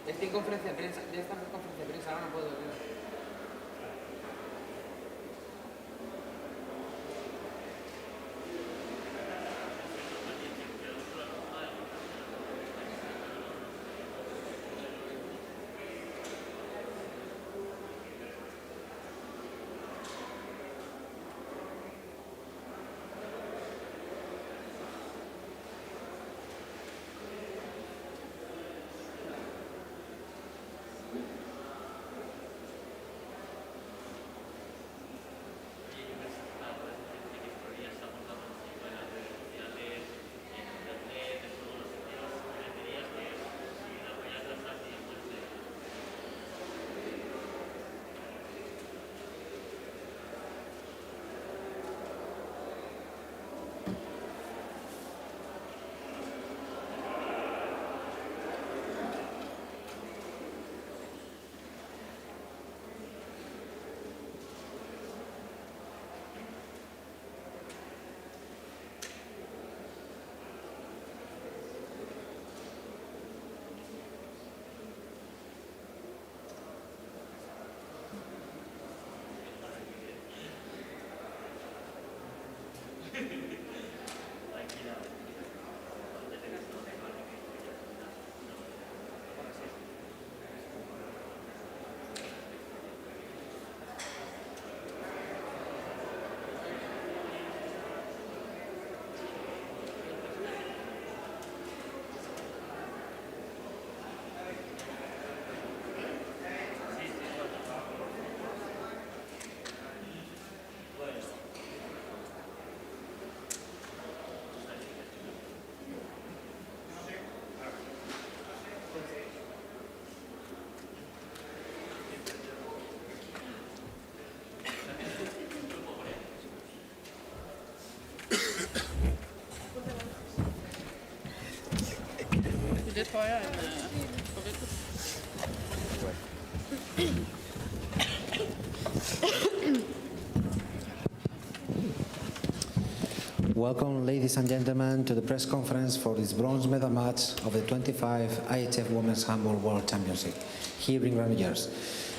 Estoy en conferencia de prensa, ya estamos en conferencia de prensa, ahora no puedo ver. Welcome, ladies and gentlemen, to the press conference for this bronze medal match of the 25th IHF Women's Handball World Championship here in Granollers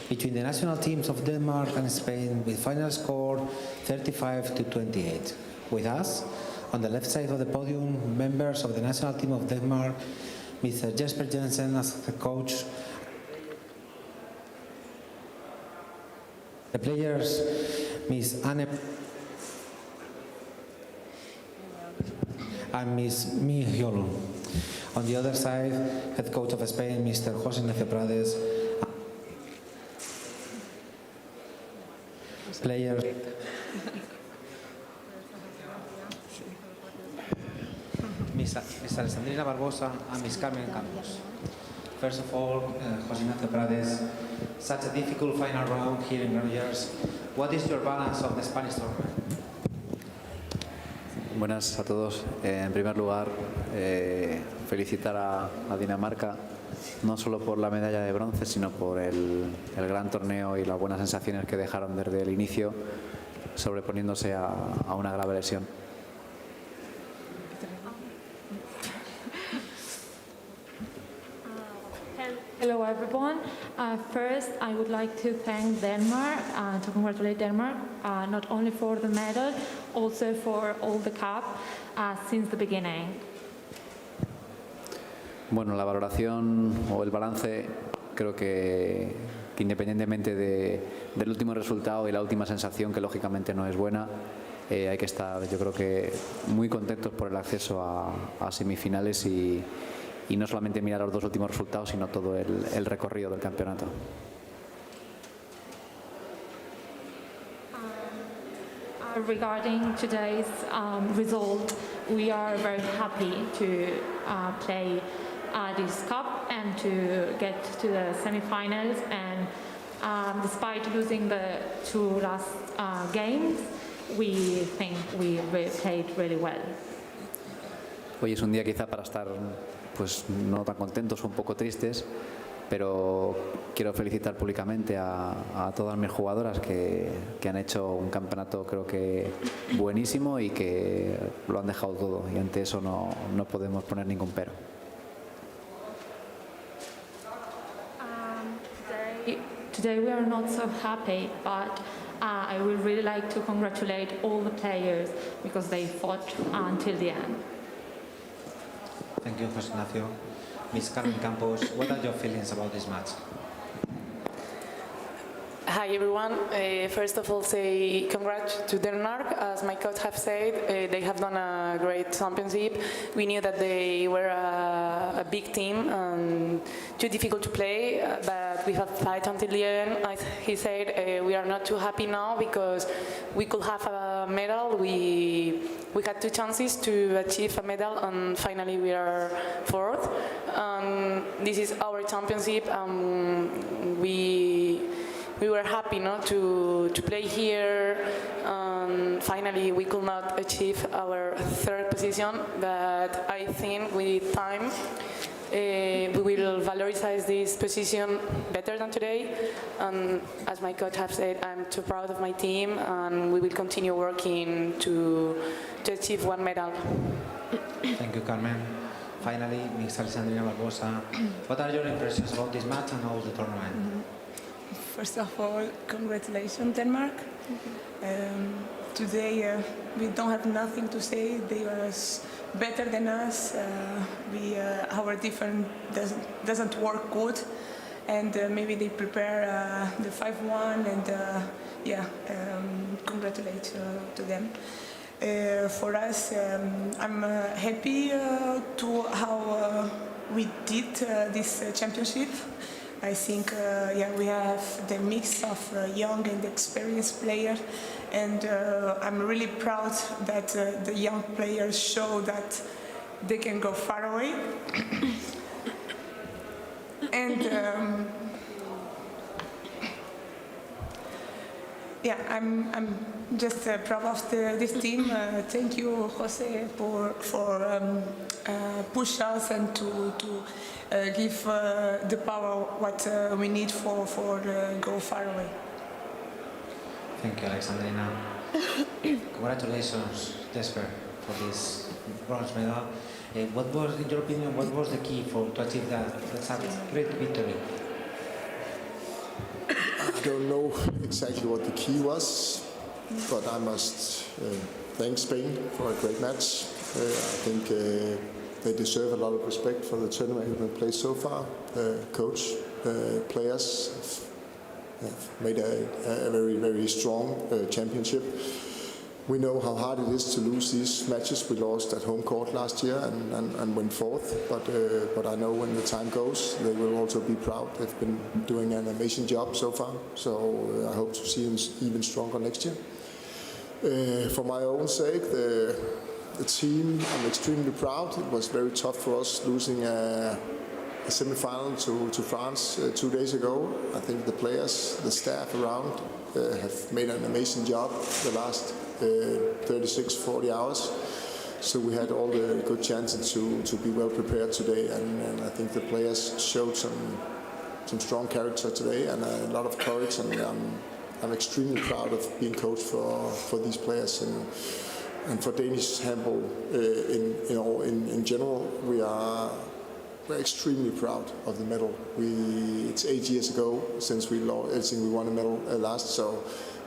between the national teams of Denmark and Spain with final score 35-28. With us, on the left side of the podium, members of the national team of Denmark, Mr. Jesper Jensen as the coach, the players, Ms. Anne and Ms. Mi Hyolun. On the other side, head coach of Spain, Mr. José Ignacio Prades. Players. Ms. Alessandrina Barbosa and Ms. Carmen Campos. First of all, José Ignacio Prades, such a difficult final round here in Granollers. What is your balance of the Spanish tournament? Buenas a todos. En primer lugar, felicitar a Dinamarca, no solo por la medalla de bronce, sino por el gran torneo y las buenas sensaciones que dejaron desde el inicio, sobreponiéndose a una grave lesión. Hello everyone. First, I would like to thank Denmark, to congratulate Denmark, not only for the medal, also for all the cup since the beginning. Bueno, la valoración o el balance, creo que independientemente del último resultado y la última sensación, que lógicamente no es buena, hay que estar, yo creo que, muy contentos por el acceso a semifinales y no solamente mirar los dos últimos resultados, sino todo el recorrido del campeonato. Regarding today's result, we are very happy to play this cup and to get to the semi-finals, and despite losing the two last games, we think we played really well. Hoy es un día quizá para estar pues no tan contentos, un poco tristes, pero quiero felicitar públicamente a todas mis jugadoras que han hecho un campeonato, creo que buenísimo, y que lo han dejado todo, y ante eso no podemos poner ningún pero. Today we are not so happy, but I would really like to congratulate all the players because they fought until the end. Thank you, José Ignacio. Ms. Carmen Campos, what are your feelings about this match? Hi everyone. First of all, say congrats to Denmark. As my coach have said, they have done a great championship. We knew that they were a big team and too difficult to play, but we have fight until the end. As he said, we are not too happy now because we could have a medal. We had two chances to achieve a medal, and finally we are fourth. This is our championship. We were happy to play here, and finally we could not achieve our third position, but I think with time we will valorize this position better than today, and as my coach have said, I'm too proud of my team, and we will continue working to achieve one medal. Thank you, Carmen. Finally, Ms. Alessandrina Barbosa, what are your impressions about this match and all the tournament? First of all, congratulations, Denmark. Today we don't have nothing to say. They were better than us. Our defense doesn't work good, and maybe they prepare the 5-1, and congratulate to them. For us, I'm happy to how we did this championship. I think we have the mix of young and experienced players, and I'm really proud that the young players show that they can go far away. And I'm just proud of this team. Thank you, Jose, for push us and to give the power what we need for go far away. Thank you, Alexandrina. Congratulations, Jesper, for this bronze medal. What was, in your opinion, what was the key to achieve that great victory? I don't know exactly what the key was, but I must thank Spain for a great match. I think they deserve a lot of respect for the tournament we've played so far. Coach, players have made a very, very strong championship. We know how hard it is to lose these matches. We lost at home court last year and went fourth, but I know when the time goes, they will also be proud. They've been doing an amazing job so far, so I hope to see them even stronger next year. For my own sake, the team, I'm extremely proud. It was very tough for us losing a semi-final to France 2 days ago. I think the players, the staff around have made an amazing job the last 36-40 hours. So we had all the good chances to be well prepared today, and I think the players showed some strong character today and a lot of courage, and I'm extremely proud of being coach for these players and for Danish handball in general. We're extremely proud of the medal. It's 8 years ago since we won a medal last,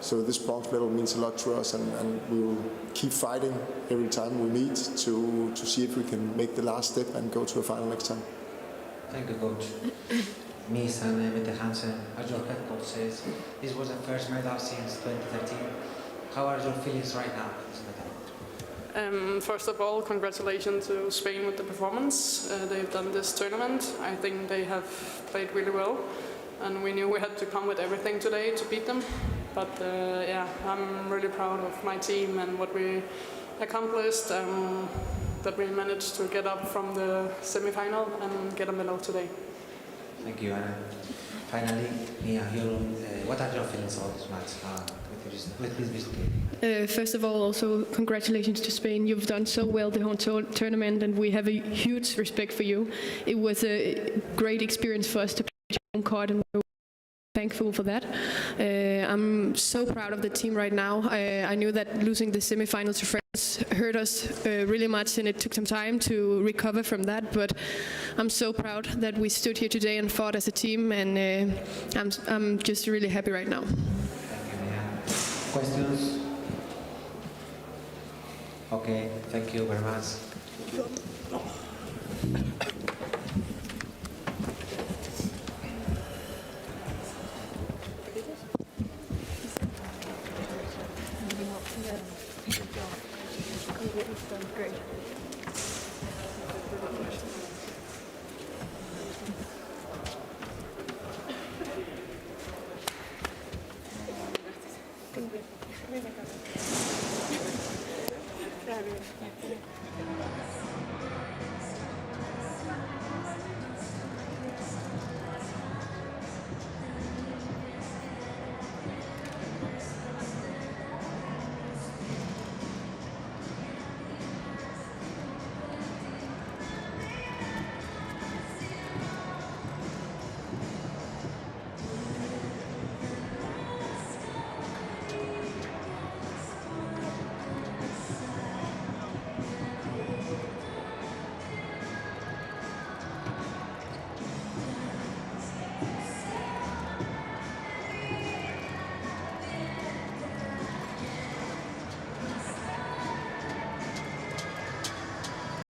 so this bronze medal means a lot to us, and we will keep fighting every time we meet to see if we can make the last step and go to a final next time. Thank you, Coach. Miss Mette Hansen, as your head coach says, this was the first medal since 2013. How are your feelings right now? First of all, congratulations to Spain with the performance. They've done this tournament. I think they have played really well, and we knew we had to come with everything today to beat them. But yeah, I'm really proud of my team and what we accomplished, that we managed to get up from the semi-final and get a medal today. Thank you, Anna. Finally, Mia, what are your feelings about this match with this victory? First of all, also congratulations to Spain. You've done so well the whole tournament, and we have a huge respect for you. It was a great experience for us to play home court, and we're thankful for that. I'm so proud of the team right now. I knew that losing the semi-finals to France hurt us really much, and it took some time to recover from that, but I'm so proud that we stood here today and fought as a team, and I'm just really happy right now. Questions? Okay, thank you very much.